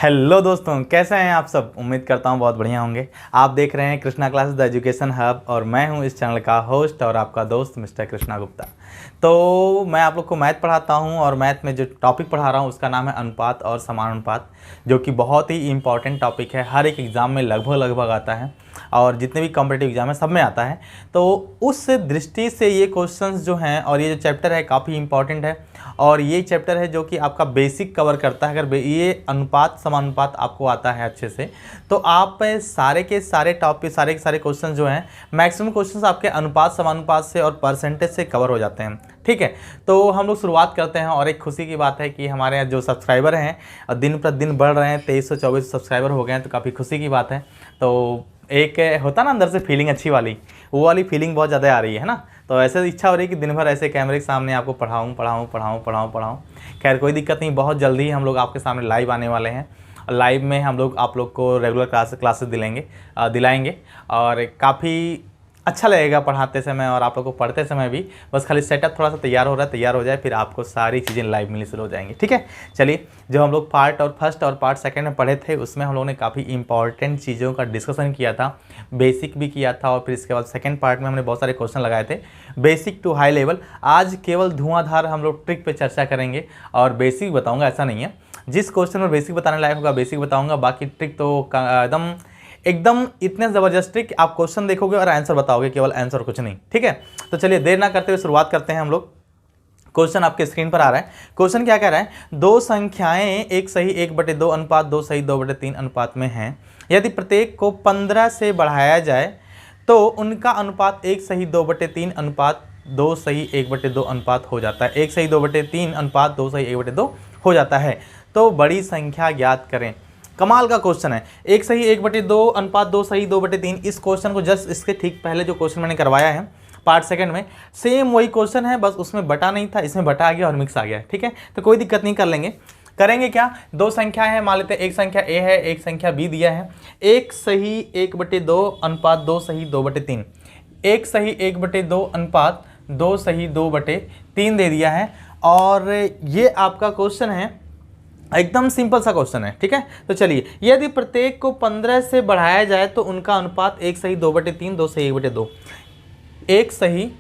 Hello दोस्तों, कैसे हैं आप सब। उम्मीद करता हूं बहुत बढ़िया होंगे। आप देख रहे हैं Krishna classes the education hub और मैं हूं इस चैनल का होस्ट और आपका दोस्त मिस्टर कृष्णा गुप्ता। तो मैं आप लोग को मैथ पढ़ाता हूं और मैथ में जो टॉपिक पढ़ा रहा हूं उसका नाम है अनुपात और समानुपात, जो कि बहुत ही इंपॉर्टेंट टॉपिक है। हर एक एग्ज़ाम में लगभग आता है और जितने भी कॉम्पिटिटिव एग्जाम है सब में आता है। तो उस दृष्टि से ये क्वेश्चंस जो हैं और ये जो चैप्टर है काफ़ी इंपॉर्टेंट है और ये चैप्टर है जो कि आपका बेसिक कवर करता है। अगर ये अनुपात समानुपात आपको आता है अच्छे से तो आप सारे के सारे टॉपिक सारे के सारे क्वेश्चन जो हैं मैक्सिमम क्वेश्चंस आपके अनुपात समानुपात से और परसेंटेज से कवर हो जाते हैं। ठीक है, तो हम लोग शुरुआत करते हैं। और एक खुशी की बात है कि हमारे यहाँ जो सब्सक्राइबर हैं दिन प्रतिदिन बढ़ रहे हैं, 2324 सब्सक्राइबर हो गए हैं, तो काफ़ी खुशी की बात है। तो एक होता ना अंदर से फीलिंग अच्छी वाली, वो वाली फीलिंग बहुत ज़्यादा आ रही है ना। तो ऐसे इच्छा हो रही है कि दिन भर ऐसे कैमरे के सामने आपको पढ़ाऊँ। खैर कोई दिक्कत नहीं, बहुत जल्दी ही हम लोग आपके सामने लाइव आने वाले हैं। लाइव में हम लोग आप लोग को रेगुलर क्लासेस दिलाएंगे और काफ़ी अच्छा लगेगा पढ़ाते समय और आप लोग को पढ़ते समय भी। बस खाली सेटअप थोड़ा सा तैयार हो जाए, फिर आपको सारी चीज़ें लाइव मिलनी शुरू हो जाएंगी। ठीक है, चलिए, जो हम लोग पार्ट और फर्स्ट और पार्ट सेकंड में पढ़े थे उसमें हम लोगों ने काफ़ी इंपॉर्टेंट चीज़ों का डिस्कशन किया था, बेसिक भी किया था और फिर इसके बाद सेकंड पार्ट में हमने बहुत सारे क्वेश्चन लगाए थे बेसिक टू हाई लेवल। आज केवल धुआंधार हम लोग ट्रिक पे चर्चा करेंगे और बेसिक बताऊँगा, ऐसा नहीं है। जिस क्वेश्चन में बेसिक बताने लायक होगा बेसिक बताऊँगा, बाकी ट्रिक तो एकदम इतने ज़बरदस्त कि आप क्वेश्चन देखोगे और आंसर बताओगे, केवल आंसर, कुछ नहीं। ठीक है, तो चलिए देर ना करते हुए शुरुआत करते हैं हम लोग। क्वेश्चन आपके स्क्रीन पर आ रहा है। क्वेश्चन क्या कह रहा है, दो संख्याएं एक सही 1/2 अनुपात 2 सही 2/3 अनुपात में हैं। यदि प्रत्येक को 15 से बढ़ाया जाए तो उनका अनुपात 1 सही 2/3 अनुपात 2 सही 1/2 अनुपात हो जाता है। 1 सही 2/3 अनुपात 2 सही 1/2 हो जाता है। तो बड़ी संख्या ज्ञात करें। कमाल का क्वेश्चन है। 1 सही 1/2 अनुपात 2 सही 2/3। इस क्वेश्चन को जस्ट इसके ठीक पहले जो क्वेश्चन मैंने करवाया है पार्ट सेकंड में, सेम वही क्वेश्चन है, बस उसमें बटा नहीं था, इसमें बटा आ गया और मिक्स आ गया। ठीक है, तो कोई दिक्कत नहीं, कर लेंगे। करेंगे क्या, दो संख्याएं हैं, मान लेते हैं एक संख्या ए है, एक संख्या बी दिया है। 1 सही 1/2 अनुपात 2 सही 2/3। 1 सही 1/2 अनुपात 2 सही 2/3 दे दिया है और ये आपका क्वेश्चन है, एकदम सिंपल सा क्वेश्चन है। ठीक है, तो चलिए, यदि प्रत्येक को 15 से बढ़ाया जाए तो उनका अनुपात 1 सही 2/3 2 सही 1/2। 1 सही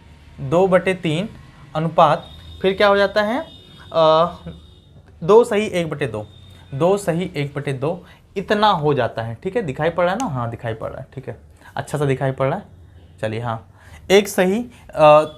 2/3 अनुपात फिर क्या हो जाता है 2 सही 1/2, 2 सही 1/2 इतना हो जाता है। ठीक है, दिखाई पड़ रहा है ना, हाँ दिखाई पड़ रहा है। ठीक है, अच्छा सा दिखाई पड़ रहा है। चलिए, हाँ 1 सही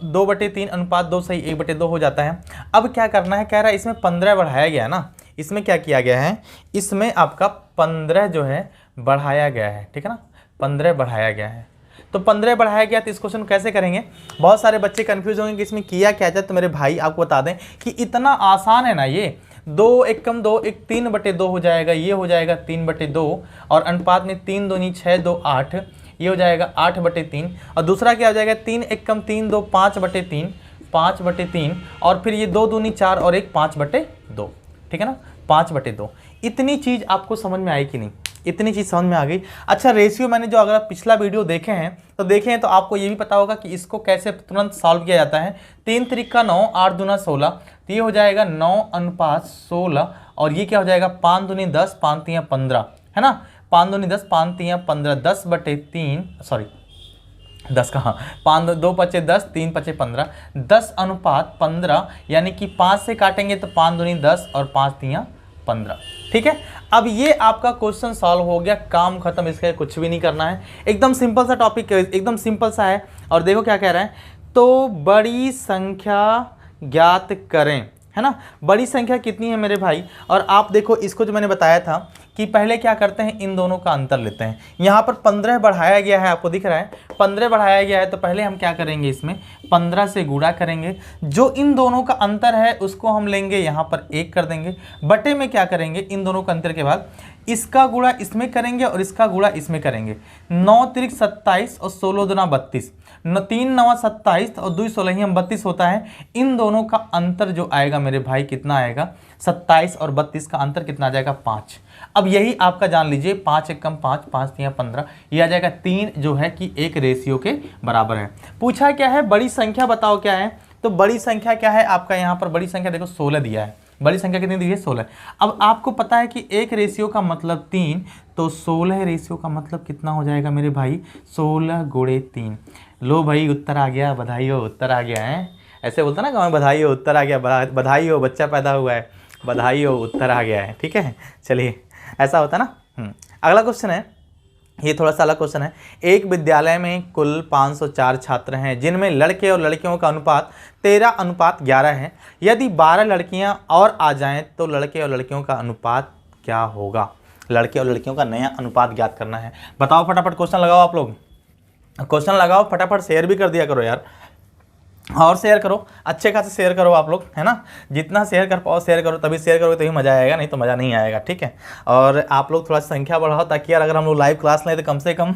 2/3 अनुपात 2 सही 1/2 हो जाता है। अब क्या करना है, कह रहा है इसमें 15 बढ़ाया गया ना, इसमें क्या किया गया है, इसमें आपका 15 जो है बढ़ाया गया है। ठीक है ना, 15 बढ़ाया गया है। तो 15 बढ़ाया गया तो इस क्वेश्चन को कैसे करेंगे। बहुत सारे बच्चे कंफ्यूज होंगे कि इसमें किया क्या जाए। तो मेरे भाई आपको बता दें कि इतना आसान है ना, ये 2 एकम 2 1 3/2 हो जाएगा, ये हो जाएगा 3/2 और अनुपात में 3 दूनी 6 2 8, ये हो जाएगा 8/3 और दूसरा क्या हो जाएगा 3 एकम 3 2 5/3 5/3 और फिर ये 2 दूनी 4 और 1 5/2। ठीक है ना, 5/2। इतनी चीज़ आपको समझ में आई कि नहीं, इतनी चीज़ समझ में आ गई। अच्छा, रेशियो मैंने जो अगर आप पिछला वीडियो देखे हैं तो आपको ये भी पता होगा कि इसको कैसे तुरंत सॉल्व किया जाता है। 3 त्रिका 9 8 दूना 16, तो ये हो जाएगा 9:16 और ये क्या हो जाएगा 5 दूनी 10 5 3 15, है ना, 5 दूनी 10 5 3 15 10/3 सॉरी 10 कहाँ, 5 2 पचे 10 3 पचे 15 10 अनुपात 15, यानी कि 5 से काटेंगे तो 5 दूनी 10 और 5 3 15। ठीक है, अब ये आपका क्वेश्चन सॉल्व हो गया, काम खत्म। इसका कुछ भी नहीं करना है, एकदम सिंपल सा टॉपिक, एकदम सिंपल सा है। और देखो क्या कह रहा है, तो बड़ी संख्या ज्ञात करें, है ना। बड़ी संख्या कितनी है मेरे भाई, और आप देखो इसको जो मैंने बताया था कि पहले क्या करते हैं, इन दोनों का अंतर लेते हैं। यहाँ पर 15 बढ़ाया गया है, आपको दिख रहा है 15 बढ़ाया गया है, तो पहले हम क्या करेंगे, इसमें 15 से गुणा करेंगे। जो इन दोनों का अंतर है उसको हम लेंगे, यहाँ पर 1 कर देंगे। बटे में क्या करेंगे, इन दोनों का अंतर के बाद इसका गुणा इसमें करेंगे और इसका गुणा इसमें करेंगे। 9 त्रिक 27 और 16 दूना 32, 3 9 27 और 2 16 32 होता है। इन दोनों का अंतर जो आएगा मेरे भाई कितना आएगा, 27 और 32 का अंतर कितना आ जाएगा 5। अब यही आपका जान लीजिए 5 एकम 5 5 3 15, ये आ जाएगा 3 जो है कि एक रेशियो के बराबर है। पूछा क्या है, बड़ी संख्या बताओ क्या है। तो बड़ी संख्या क्या है आपका, यहाँ पर बड़ी संख्या देखो 16 दिया है, बड़ी संख्या कितनी दी है 16। अब आपको पता है कि एक रेशियो का मतलब 3, तो 16 रेशियो का मतलब कितना हो जाएगा मेरे भाई 16 गुणे 3। लो भाई उत्तर आ गया, बधाई हो उत्तर आ गया है। ऐसे बोलता ना गाँव में बधाई हो उत्तर आ गया, बधाई हो बच्चा पैदा हुआ है, बधाई हो उत्तर आ गया है। ठीक है, चलिए ऐसा होता है ना। अगला क्वेश्चन है, ये थोड़ा सा अलग क्वेश्चन है। एक विद्यालय में कुल 504 छात्र हैं जिनमें लड़के और लड़कियों का अनुपात 13:11 है। यदि 12 लड़कियां और आ जाएं तो लड़के और लड़कियों का अनुपात क्या होगा? लड़के और लड़कियों का नया अनुपात ज्ञात करना है। बताओ फटाफट, क्वेश्चन लगाओ आप लोग, क्वेश्चन लगाओ फटाफट, शेयर भी कर दिया करो यार, और शेयर करो, अच्छे खासे शेयर करो आप लोग, है ना। जितना शेयर कर पाओ शेयर करो, तभी शेयर करोगे तभी मज़ा आएगा, नहीं तो मज़ा नहीं आएगा। ठीक है, और आप लोग थोड़ा संख्या बढ़ाओ ताकि यार अगर हम लोग लाइव क्लास लें तो कम से कम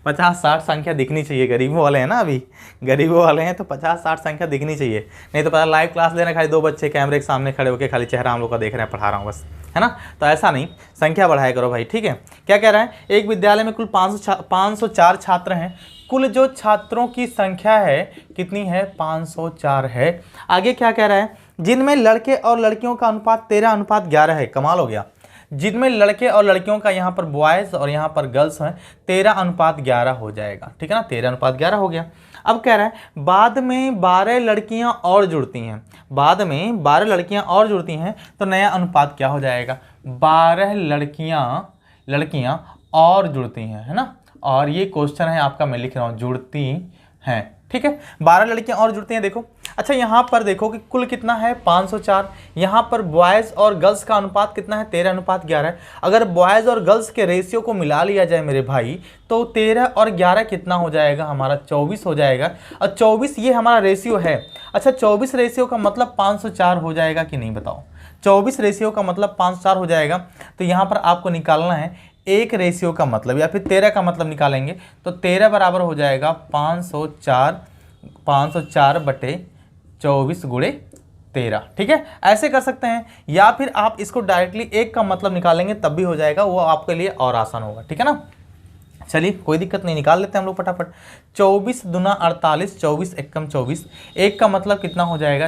50-60 संख्या दिखनी चाहिए। गरीबों वाले हैं ना, अभी गरीबों वाले हैं तो 50-60 संख्या दिखनी चाहिए, नहीं तो पता लाइव क्लास लेना खाली 2 बच्चे कैमरे के सामने खड़े होकर खाली चेहरा हम लोग का देख रहे हैं, पढ़ा रहा हूँ बस, है ना। तो ऐसा नहीं, संख्या बढ़ाया करो भाई। ठीक है, क्या कह रहा है, एक विद्यालय में कुल 504 छात्र हैं। कुल जो छात्रों की संख्या है कितनी है 504 है। आगे क्या कह रहा है, जिनमें लड़के और लड़कियों का अनुपात 13:11 है। कमाल हो गया, जिनमें लड़के और लड़कियों का यहाँ पर बॉयज़ और यहाँ पर गर्ल्स हैं 13:11 हो जाएगा। ठीक है ना, 13:11 हो गया। अब कह रहा है बाद में 12 लड़कियाँ और जुड़ती हैं, बाद में 12 लड़कियाँ और जुड़ती हैं तो नया अनुपात क्या हो जाएगा? 12 लड़कियाँ और जुड़ती हैं, है ना। और ये क्वेश्चन है आपका, मैं लिख रहा हूँ जुड़ती हैं। ठीक है, 12 लड़कियां और जुड़ती हैं। देखो अच्छा, यहाँ पर देखो कि कुल कितना है 504, यहाँ पर बॉयज़ और गर्ल्स का अनुपात कितना है 13:11 है। अगर बॉयज़ और गर्ल्स के रेशियो को मिला लिया जाए मेरे भाई तो 13 और 11 कितना हो जाएगा हमारा 24 हो जाएगा, और 24 ये हमारा रेशियो है। अच्छा 24 रेशियो का मतलब 504 हो जाएगा कि नहीं बताओ? 24 रेशियो का मतलब 504 हो जाएगा। तो यहाँ पर आपको निकालना है एक रेशियो का मतलब या फिर 13 का मतलब निकालेंगे तो 13 बराबर हो जाएगा 504 बटे 24 गुणे 13। ठीक है, ऐसे कर सकते हैं, या फिर आप इसको डायरेक्टली एक का मतलब निकालेंगे तब भी हो जाएगा, वो आपके लिए और आसान होगा। ठीक है ना, चलिए कोई दिक्कत नहीं, निकाल लेते हैं हम लोग फटाफट। 24 दूना 48, 24 एकम 24, एक का मतलब कितना हो जाएगा,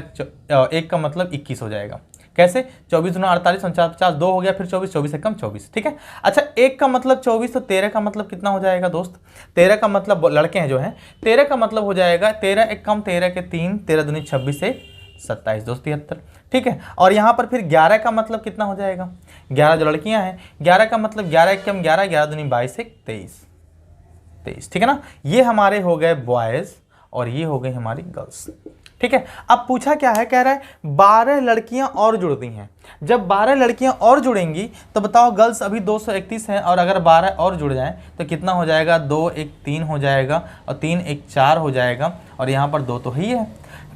एक का मतलब 21 हो जाएगा। कैसे? 24 दूना 48, 49 50, 2 हो गया, फिर 24, 24 एकम 24। ठीक है, अच्छा एक का मतलब 24, तो 13 का मतलब कितना हो जाएगा दोस्त? 13 का मतलब लड़के हैं जो हैं, 13 का मतलब हो जाएगा 13 एकम 13 के 3, 13 दूनी 26 से 27 दोस्त 73। ठीक है, और यहाँ पर फिर 11 का मतलब कितना हो जाएगा? 11 जो लड़कियाँ हैं, 11 का मतलब 11 एकम 11, 11 दूनी 22 से 23। ठीक है ना, ये हमारे हो गए बॉयज़ और ये हो गई हमारी गर्ल्स। ठीक है, अब पूछा क्या है, कह रहा है 12 लड़कियां और जुड़ती हैं। जब 12 लड़कियां और जुड़ेंगी तो बताओ गर्ल्स अभी 231 हैं, और अगर 12 और जुड़ जाएं तो कितना हो जाएगा? 2 1 3 हो जाएगा, और 3 1 4 हो जाएगा, और यहाँ पर 2 तो ही है।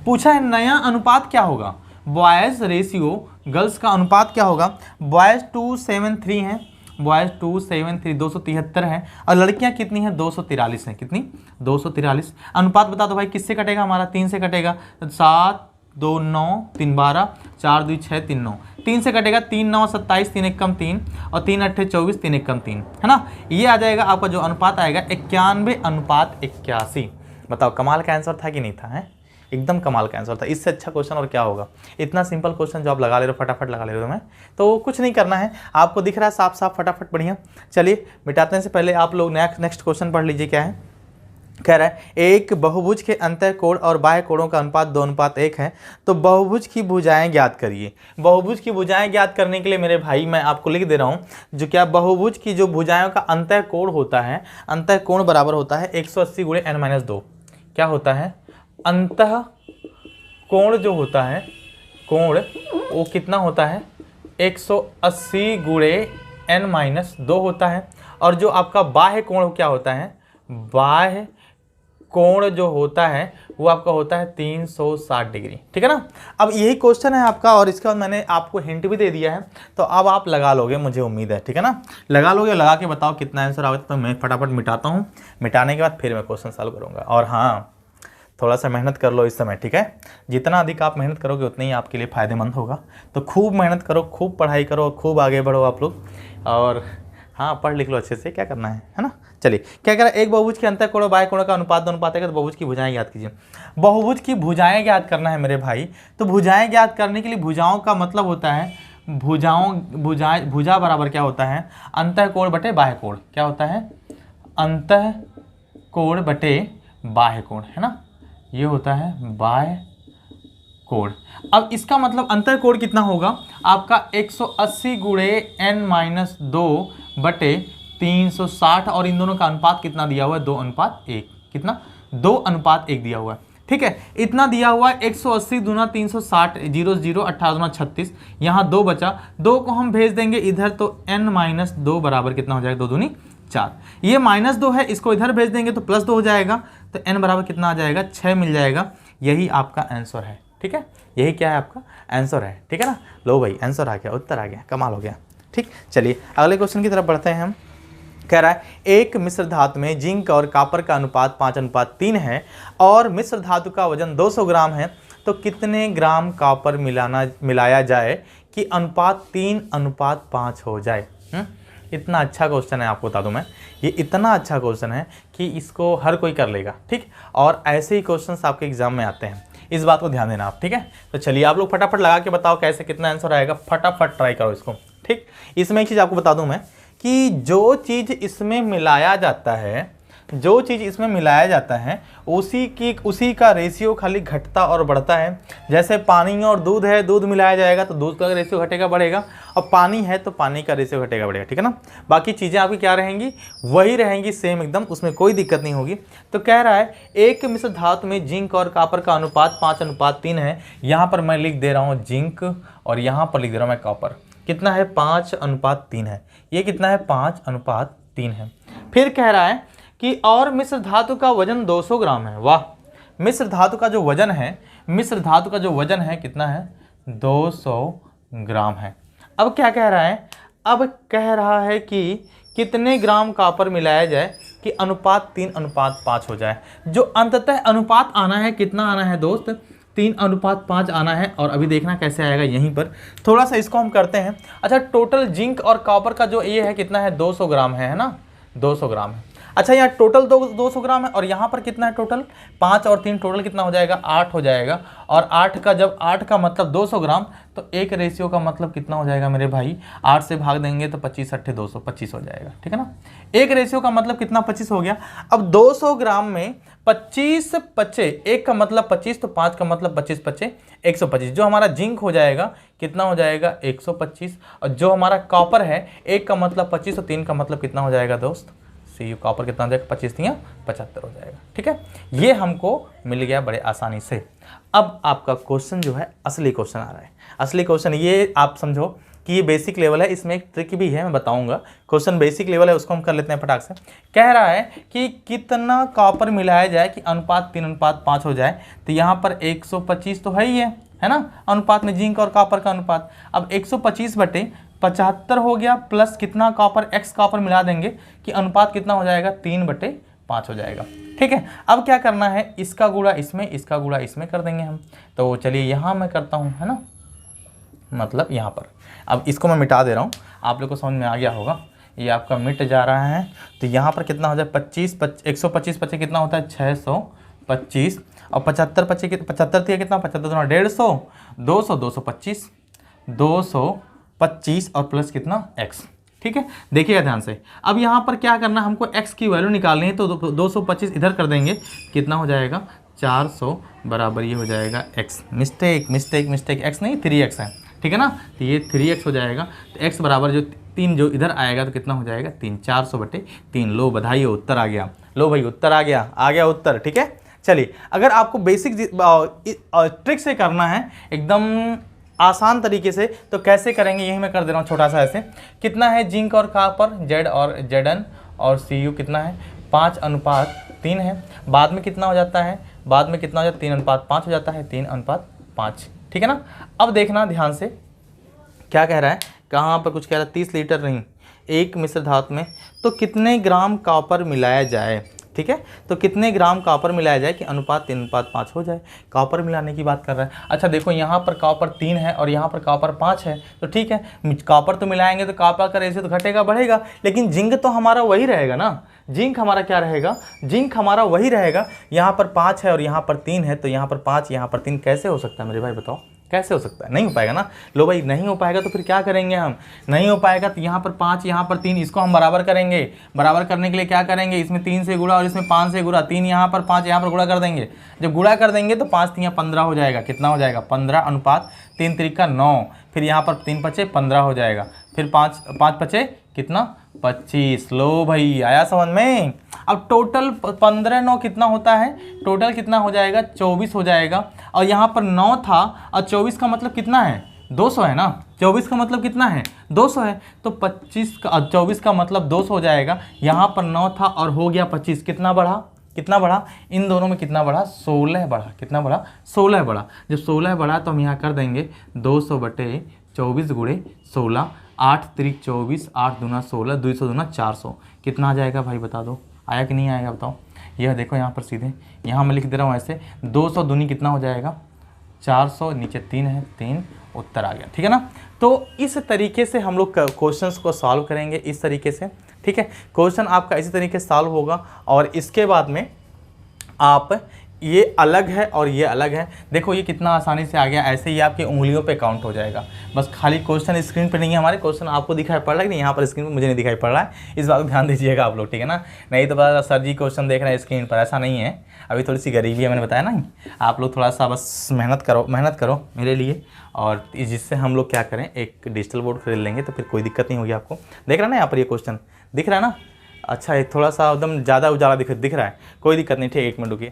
पूछा है नया अनुपात क्या होगा, बॉयज़ रेशियो गर्ल्स का अनुपात क्या होगा? बॉयज़ 273 हैं, बॉयज़ 273 273 है, और लड़कियां कितनी हैं 243 हैं। कितनी? 243। अनुपात बता दो भाई, किससे कटेगा हमारा? 3 से कटेगा, 7 2 9 3 12, 4 2 6 3 9, 3 से कटेगा, 3 9 27, 3 एकम 3, और 3 8 24, 3 एकम 3, है ना। ये आ जाएगा आपका जो अनुपात आएगा 91:81। बताओ कमाल का आंसर था कि नहीं था? है एकदम कमाल का आंसर था, इससे अच्छा क्वेश्चन और क्या होगा। इतना सिंपल क्वेश्चन जो आप लगा ले रहे हो, फटाफट लगा ले रहे हो, मैं तो कुछ नहीं करना है, आपको दिख रहा है साफ साफ फटाफट, बढ़िया। चलिए मिटाने से पहले आप लोग नेक्स्ट क्वेश्चन पढ़ लीजिए। क्या है, कह रहा है एक बहुभुज के अंतः कोण और बाह्य कोणों का अनुपात 2:1 है, तो बहुभुज की भुजाएं ज्ञात करिए। बहुभुज की भुजाएं ज्ञात करने के लिए मेरे भाई मैं आपको लिख दे रहा हूँ, जो क्या बहुभुज की जो भुजाओं का अंतः कोण होता है, अंतः कोण बराबर होता है 180 गुणे n-2। क्या होता है? अंतः कोण जो होता है, कोण वो कितना होता है? 180 गुणे n-2 होता है। और जो आपका बाह्य कोण क्या होता है? बाह्य कोण जो होता है वो आपका होता है 360 डिग्री। ठीक है ना, अब यही क्वेश्चन है आपका, और इसके बाद मैंने आपको हिंट भी दे दिया है, तो अब आप लगा लोगे, मुझे उम्मीद है। ठीक है ना, लगा लोगे, लगा के बताओ कितना आंसर आएगा। तो मैं फटाफट मिटाता हूँ, मिटाने के बाद फिर मैं क्वेश्चन सॉल्व करूँगा। और हाँ, थोड़ा सा मेहनत कर लो इस समय। ठीक है, जितना अधिक आप मेहनत करोगे उतना ही आपके लिए फ़ायदेमंद होगा। तो खूब मेहनत करो, खूब पढ़ाई करो, खूब आगे बढ़ो आप लोग। और हाँ पढ़ लिख लो अच्छे से, क्या करना है ना। चलिए क्या कह रहा है, एक बहुभुज के अंतःकोण और बाह्य कोण का अनुपात 2 अनुपात है तो बहुभुज की भुजाएं ज्ञात कीजिए। बहुभुज की भुजाएं ज्ञात करना है मेरे भाई। तो भुजाएं ज्ञात करने के लिए भुजाओं का मतलब होता है भुजा बराबर क्या होता है, अंतःकोण बटे बाह्य कोण। क्या होता है, अंतःकोण बटे बाह्य कोण, है ना, ये होता है बाह्य कोण। अब इसका मतलब अंतःकोण कितना होगा आपका 180 गुणे n-2 बटे 360 और इन दोनों का अनुपात कितना दिया हुआ है 2:1। कितना, 2:1 दिया हुआ है। ठीक है, इतना दिया हुआ है 180 दूना 360 0 0 18 दूना 36, यहाँ 2 बचा, 2 को हम भेज देंगे इधर तो n-2 बराबर कितना हो जाएगा 2 दूनी 4। ये -2 है, इसको इधर भेज देंगे तो +2 हो जाएगा, तो n बराबर कितना आ जाएगा 6 मिल जाएगा। यही आपका आंसर है। ठीक है, यही क्या है आपका आंसर है। ठीक है ना, लो भाई आंसर आ गया, उत्तर आ गया, कमाल हो गया। ठीक, चलिए अगले क्वेश्चन की तरफ बढ़ते हैं हम। कह रहा है एक मिश्र धातु में जिंक और कॉपर का अनुपात 5:3 है और मिश्र धातु का वजन 200 ग्राम है, तो कितने ग्राम कॉपर मिलाया जाए कि अनुपात 3:5 हो जाए। इतना अच्छा क्वेश्चन है, आपको बता दूं मैं, ये इतना अच्छा क्वेश्चन है कि इसको हर कोई कर लेगा। ठीक, और ऐसे ही क्वेश्चंस आपके एग्जाम में आते हैं, इस बात को ध्यान देना आप। ठीक है, तो चलिए आप लोग फटाफट लगा के बताओ कैसे कितना आंसर आएगा, फटाफट ट्राई करो इसको। ठीक, इसमें एक चीज़ आपको बता दूं मैं कि जो चीज़ इसमें मिलाया जाता है, जो चीज़ इसमें मिलाया जाता है उसी का रेशियो खाली घटता और बढ़ता है। जैसे पानी और दूध है, दूध मिलाया जाएगा तो दूध का रेशियो घटेगा बढ़ेगा, और पानी है तो पानी का रेशियो घटेगा बढ़ेगा। ठीक है ना, बाकी चीज़ें आपकी क्या रहेंगी, वही रहेंगी सेम एकदम, उसमें कोई दिक्कत नहीं होगी। तो कह रहा है एक मिश्र धातु में जिंक और कॉपर का अनुपात 5:3 है। यहाँ पर मैं लिख दे रहा हूँ जिंक और यहाँ पर लिख दे रहा हूँ मैं कॉपर। कितना है 5:3 है, ये कितना है 5:3 है। फिर कह रहा है कि और मिश्र धातु का वजन 200 ग्राम है। वाह, मिश्र धातु का जो वजन है, मिश्र धातु का जो वजन है कितना है 200 ग्राम है। अब क्या कह रहा है, अब कह रहा है कि कितने ग्राम कॉपर मिलाया जाए कि अनुपात 3:5 हो जाए। जो अंततः अनुपात आना है कितना आना है दोस्त, 3:5 आना है। और अभी देखना कैसे आएगा, यहीं पर थोड़ा सा इसको हम करते हैं। अच्छा, टोटल जिंक और कॉपर का जो ये है कितना है 200 ग्राम है ना, 200 ग्राम है। अच्छा, यहाँ टोटल 200 ग्राम है और यहाँ पर कितना है टोटल, 5 और 3 टोटल कितना हो जाएगा 8 हो जाएगा। और 8 का जब 8 का मतलब 200 ग्राम, तो एक रेशियो का मतलब कितना हो जाएगा मेरे भाई, 8 से भाग देंगे तो 25 8 200 25 हो जाएगा। ठीक है ना, एक रेशियो का मतलब कितना 25 हो गया। अब 200 ग्राम में 25 बचे, एक का मतलब 25 तो 5 का मतलब 25 बचे 125। जो हमारा जिंक हो जाएगा कितना हो जाएगा 125, और जो हमारा कॉपर है एक का मतलब 25 और 3 का मतलब कितना हो जाएगा दोस्त, सी कॉपर कितना हो जाएगा 25 3 75 हो जाएगा। ठीक है, ये हमको मिल गया बड़े आसानी से। अब आपका क्वेश्चन जो है असली क्वेश्चन आ रहा है। असली क्वेश्चन ये आप समझो कि ये बेसिक लेवल है, इसमें एक ट्रिक भी है, मैं बताऊंगा। क्वेश्चन बेसिक लेवल है, उसको हम कर लेते हैं फटाक से। कह रहा है कि कितना कॉपर मिलाया जाए कि अनुपात 3:5 हो जाए। तो यहाँ पर 125 तो है ही है ना, अनुपात में जिंक और कॉपर का अनुपात। अब 125 बटे 75 हो गया, प्लस कितना कॉपर, एक्स कॉपर मिला देंगे कि अनुपात कितना हो जाएगा 3/5 हो जाएगा। ठीक है, अब क्या करना है, इसका गुणा इसमें, इसका गुणा इसमें कर देंगे हम। तो चलिए यहाँ मैं करता हूँ, है ना, मतलब यहाँ पर। अब इसको मैं मिटा दे रहा हूँ, आप लोग को समझ में आ गया होगा। ये आपका मिट जा रहा है, तो यहाँ पर कितना हो जाए 125 पचे कितना होता है 625, और 75 पचे 75 थी कितना 75 150, 200 225 225 और प्लस कितना x। ठीक है, देखिएगा ध्यान से। अब यहाँ पर क्या करना, हमको x की वैल्यू निकालनी है, तो 225 इधर कर देंगे, कितना हो जाएगा 400 बराबर ये हो जाएगा x। Mistake mistake mistake, x नहीं 3x है। ठीक है ना, तो ये 3x हो जाएगा। तो x बराबर जो 3 जो इधर आएगा तो कितना हो जाएगा 3, 400/3। लो बधाई हो, उत्तर आ गया। लो भाई उत्तर आ गया उत्तर। ठीक है, चलिए अगर आपको बेसिक ट्रिक से करना है एकदम आसान तरीके से, तो कैसे करेंगे यही मैं कर दे रहा हूँ छोटा सा ऐसे। कितना है जिंक और कॉपर, Z और Zn और Cu कितना है 5:3 है। बाद में कितना हो जाता है, बाद में कितना हो जाता है 3:5 हो जाता है, 3:5। ठीक है ना, अब देखना ध्यान से क्या कह रहा है, कहाँ पर कुछ कह रहा है 30 लीटर नहीं, एक मिश्र धातु में तो कितने ग्राम कॉपर मिलाया जाए, ठीक है। तो कितने ग्राम कॉपर मिलाया जाए कि अनुपात 3:5 हो जाए। कॉपर मिलाने की बात कर रहा है। अच्छा देखो, यहाँ पर कॉपर 3 है और यहाँ पर कॉपर 5 है, तो ठीक है, कॉपर तो मिलाएंगे तो कॉपर का रेशियो तो घटेगा बढ़ेगा, लेकिन जिंक तो हमारा वही रहेगा ना। जिंक हमारा क्या रहेगा, जिंक हमारा वही रहेगा। यहाँ पर 5 है और यहाँ पर 3 है, तो यहाँ पर 5 यहाँ पर 3 कैसे हो सकता है मेरे भाई, बताओ कैसे हो सकता है? नहीं हो पाएगा ना। लो भाई, नहीं हो पाएगा तो फिर क्या करेंगे हम, नहीं हो पाएगा तो यहाँ पर 5 यहाँ पर 3, इसको हम बराबर करेंगे। बराबर करने के लिए क्या करेंगे, इसमें 3 से गुणा और इसमें 5 से गुणा, 3 यहाँ पर 5 यहाँ पर गुणा कर देंगे। जब गुणा कर देंगे तो 5 3 15 हो जाएगा। कितना हो जाएगा, 15 अनुपात 3 3 9। फिर यहाँ पर 3 5 15 हो जाएगा। फिर 5 5 5 कितना, 25। लो भाई, आया समझ में। अब टोटल 15 9 कितना होता है, टोटल कितना हो जाएगा, 24 हो जाएगा। और यहाँ पर 9 था और 24 का मतलब कितना है, 200 है ना। 24 का मतलब कितना है, 200 है। तो 25 का 24 का मतलब 200 हो जाएगा। यहाँ पर 9 था और हो गया 25। कितना बढ़ा, कितना बढ़ा, इन दोनों में कितना बढ़ा, 16 बढ़ा। कितना बढ़ा, 16 बढ़ा। जब 16 बढ़ा तो हम यहाँ कर देंगे 200/24 गुणे 16, 8 3 24, 8 दूना 16, 200 दूना 400। कितना आ जाएगा भाई बता दो, आया कि नहीं आएगा बताओ। यह देखो यहाँ पर सीधे, यहाँ मैं लिख दे रहा हूँ ऐसे, 200 दूनी कितना हो जाएगा, 400, नीचे 3 है, 3, उत्तर आ गया। ठीक है ना। तो इस तरीके से हम लोग क्वेश्चंस को सॉल्व करेंगे, इस तरीके से। ठीक है, क्वेश्चन आपका इसी तरीके से सॉल्व होगा। और इसके बाद में आप, ये अलग है और ये अलग है, देखो ये कितना आसानी से आ गया। ऐसे ही आपकी उंगलियों पे काउंट हो जाएगा। बस खाली क्वेश्चन स्क्रीन पे नहीं है, हमारे क्वेश्चन आपको दिखाई पड़ रहा है कि नहीं, यहाँ पर स्क्रीन पे मुझे नहीं दिखाई पड़ रहा है। इस बात को ध्यान दीजिएगा आप लोग, ठीक है ना। नहीं तो पता सर जी क्वेश्चन देख रहे हैं स्क्रीन पर, ऐसा नहीं है। अभी थोड़ी सी गरीबी है, मैंने बताया ना। आप लोग थोड़ा सा बस मेहनत करो मेरे लिए, और जिससे हम लोग क्या करें, एक डिजिटल बोर्ड खरीद लेंगे तो फिर कोई दिक्कत नहीं होगी आपको। देख रहा है ना यहाँ पर ये क्वेश्चन दिख रहा है ना। अच्छा, ये थोड़ा सा एकदम ज़्यादा उजाला दिख रहा है, कोई दिक्कत नहीं, ठीक, 1 मिनट रुकिए।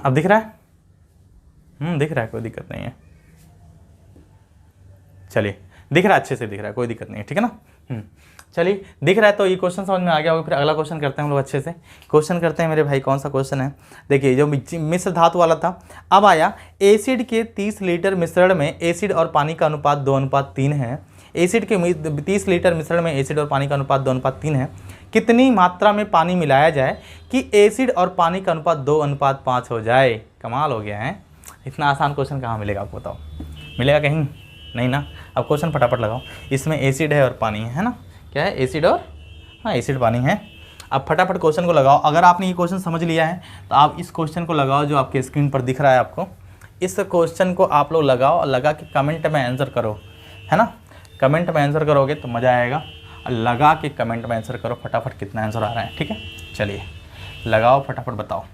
अब दिख रहा है, दिख रहा है, कोई दिक्कत नहीं है। चलिए, दिख रहा है, अच्छे से दिख रहा है, कोई दिक्कत नहीं है, ठीक है ना। चलिए, दिख रहा है तो ये क्वेश्चन समझ में आ गया होगा। फिर अगला क्वेश्चन करते हैं हम लोग, अच्छे से क्वेश्चन करते हैं मेरे भाई। कौन सा क्वेश्चन है, देखिए जो मिश्र धातु वाला था। अब आया, एसिड के 30 लीटर मिश्रण में एसिड और पानी का अनुपात 2:3 है। एसिड के 30 लीटर मिश्रण में एसिड और पानी का अनुपात 2:3 है। कितनी मात्रा में पानी मिलाया जाए कि एसिड और पानी का अनुपात 2:5 हो जाए। कमाल हो गया है, इतना आसान क्वेश्चन कहाँ मिलेगा आपको, बताओ मिलेगा कहीं नहीं ना। अब क्वेश्चन फटाफट लगाओ। इसमें एसिड है और पानी है ना, क्या है, एसिड और, हाँ एसिड पानी है। अब फटाफट क्वेश्चन को लगाओ। अगर आपने ये क्वेश्चन समझ लिया है तो आप इस क्वेश्चन को लगाओ जो आपके स्क्रीन पर दिख रहा है आपको। इस क्वेश्चन को आप लोग लगाओ और लगा के कमेंट में आंसर करो, है ना। कमेंट में आंसर करोगे तो मज़ा आएगा। लगा के कमेंट में आंसर करो फटाफट, कितना आंसर आ रहा है, ठीक है। चलिए लगाओ फटाफट, बताओ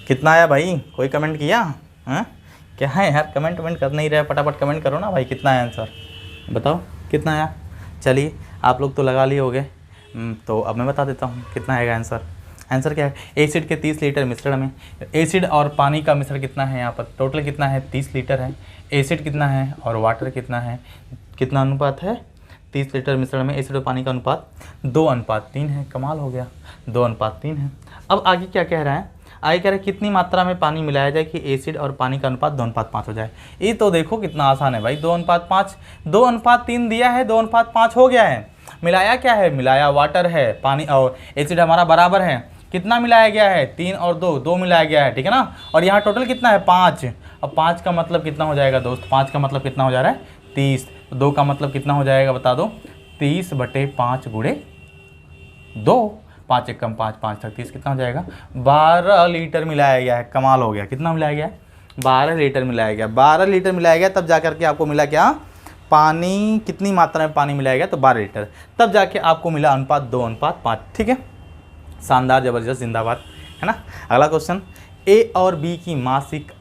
कितना आया भाई। कोई कमेंट किया, हाँ क्या है यार, कमेंट कर नहीं रहे, फटाफट कमेंट करो ना भाई, कितना है आंसर बताओ कितना आया। चलिए आप लोग तो लगा लिए होगे, तो अब मैं बता देता हूँ कितना आएगा आंसर। आंसर क्या है, एसिड के 30 लीटर मिश्रण में एसिड और पानी का मिश्रण कितना है, यहाँ पर टोटल कितना है, 30 लीटर है। एसिड कितना है और वाटर कितना है, कितना अनुपात है, 30 लीटर मिश्रण में एसिड और पानी का अनुपात 2:3 है। कमाल हो गया, 2:3 है। अब आगे क्या कह रहा है, आगे कह रहा है कितनी मात्रा में पानी मिलाया जाए कि एसिड और पानी का अनुपात 2:5 हो जाए। ये तो देखो कितना आसान है भाई, 2:5, 2:3 दिया है, 2:5 हो गया है। मिलाया क्या है, मिलाया वाटर है, पानी और एसिड हमारा बराबर है। कितना मिलाया गया है, 3 और 2 मिलाया गया है, ठीक है ना। और यहाँ टोटल कितना है, 5। अब 5 का मतलब कितना हो जाएगा दोस्त, 5 का मतलब कितना हो जा रहा है, 30। 2 का मतलब कितना हो जाएगा बता दो, 30/5 गुणे 2, 5 एकम 5, 5 तक 30, कितना हो जाएगा, 12 लीटर मिलाया गया है। कमाल हो गया, कितना मिलाया गया है, 12 लीटर मिलाया गया। 12 लीटर मिलाया गया, तब जा करके आपको मिला क्या, पानी कितनी मात्रा में पानी मिलाया गया, तो 12 लीटर, तब जाके आपको मिला अनुपात 2:5। ठीक है, शानदार, ज़बरदस्त, जिंदाबाद, है ना। अगला क्वेश्चन, ए और बी की मासिक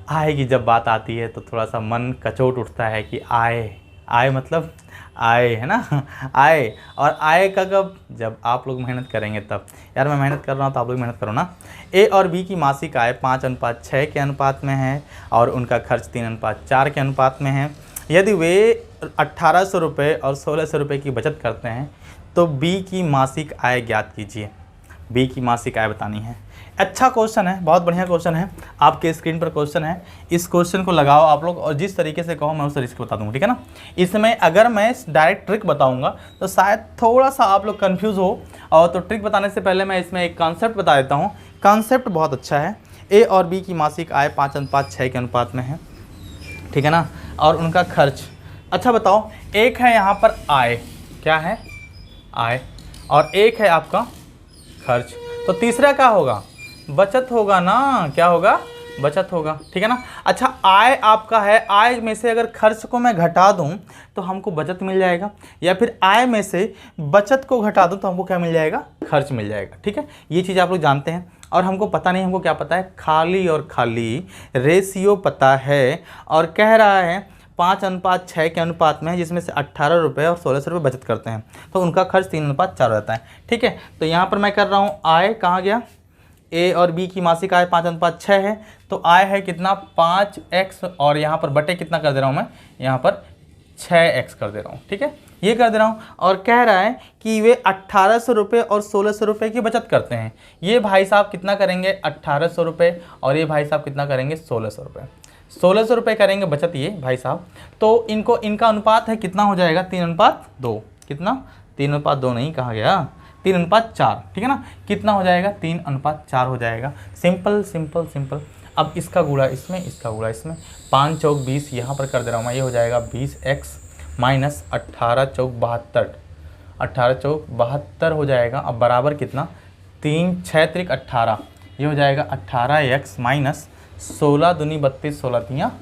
आय की जब बात आती है तो थोड़ा सा मन कचोट उठता है कि आय मतलब आय, है ना, आय। और आय का कब, जब आप लोग मेहनत करेंगे तब। यार मैं मेहनत कर रहा हूँ तो आप लोग मेहनत करो ना। ए और बी की मासिक आय 5:6 के अनुपात में है और उनका खर्च 3:4 के अनुपात में है। यदि वे 1800 रुपये और 1600 रुपये की बचत करते हैं तो बी की मासिक आय ज्ञात कीजिए। बी की मासिक आय बतानी है। अच्छा क्वेश्चन है, बहुत बढ़िया क्वेश्चन है, आपके स्क्रीन पर क्वेश्चन है। इस क्वेश्चन को लगाओ आप लोग और जिस तरीके से कहो मैं उस तरीके से बता दूंगा, ठीक है ना। इसमें अगर मैं डायरेक्ट ट्रिक बताऊंगा तो शायद थोड़ा सा आप लोग कंफ्यूज हो, और तो ट्रिक बताने से पहले मैं इसमें एक कॉन्सेप्ट बता देता हूँ। कॉन्सेप्ट बहुत अच्छा है। ए और बी की मासिक आय 5:6 के अनुपात में है, ठीक है ना, और उनका खर्च। अच्छा बताओ, एक है यहाँ पर आय, क्या है, आय, और एक है आपका खर्च, तो तीसरा क्या होगा, बचत होगा ना, क्या होगा, बचत होगा, ठीक है ना। अच्छा, आय आपका है, आय में से अगर खर्च को मैं घटा दूं तो हमको बचत मिल जाएगा, या फिर आय में से बचत को घटा दूं तो हमको क्या मिल जाएगा, खर्च मिल जाएगा, ठीक है। ये चीज़ आप लोग जानते हैं, और हमको पता नहीं, हमको क्या पता है, खाली और खाली रेशियो पता है, और कह रहा है 5:6 के अनुपात में है, जिसमें से 18 रुपये और 1600 रुपये बचत करते हैं, तो उनका खर्च 3:4 रहता है, ठीक है। तो यहाँ पर मैं कर रहा हूँ, आय कहाँ गया, ए और बी की मासिक आय 5:6 है, तो आय है कितना, 5x, और यहाँ पर बटे कितना कर दे रहा हूँ मैं, यहाँ पर 6x कर दे रहा हूँ, ठीक है, ये कर दे रहा हूँ। और कह रहा है कि वे 1800 रुपये और 1600 रुपये की बचत करते हैं। ये भाई साहब कितना करेंगे, 1800 रुपये, और ये भाई साहब कितना करेंगे, 1600 रुपये, 1600 रुपये करेंगे बचत ये भाई साहब। तो इनको, इनका अनुपात है कितना हो जाएगा, 3:2, कितना, 3:2 नहीं, कहा गया 3:4, ठीक है ना। कितना हो जाएगा, 3:4 हो जाएगा। Simple simple simple. अब इसका गुणा इसमें, इसका गुणा इसमें, 5 चौक 20 यहाँ पर कर दे रहा हूँ मैं, ये हो जाएगा 20x माइनस 18 चौक 72, 18 चौक 72 हो जाएगा। अब बराबर कितना, 3 6 त्रिक 18, ये हो जाएगा 18x माइनस 16 दूनी 32, 16 तियाँ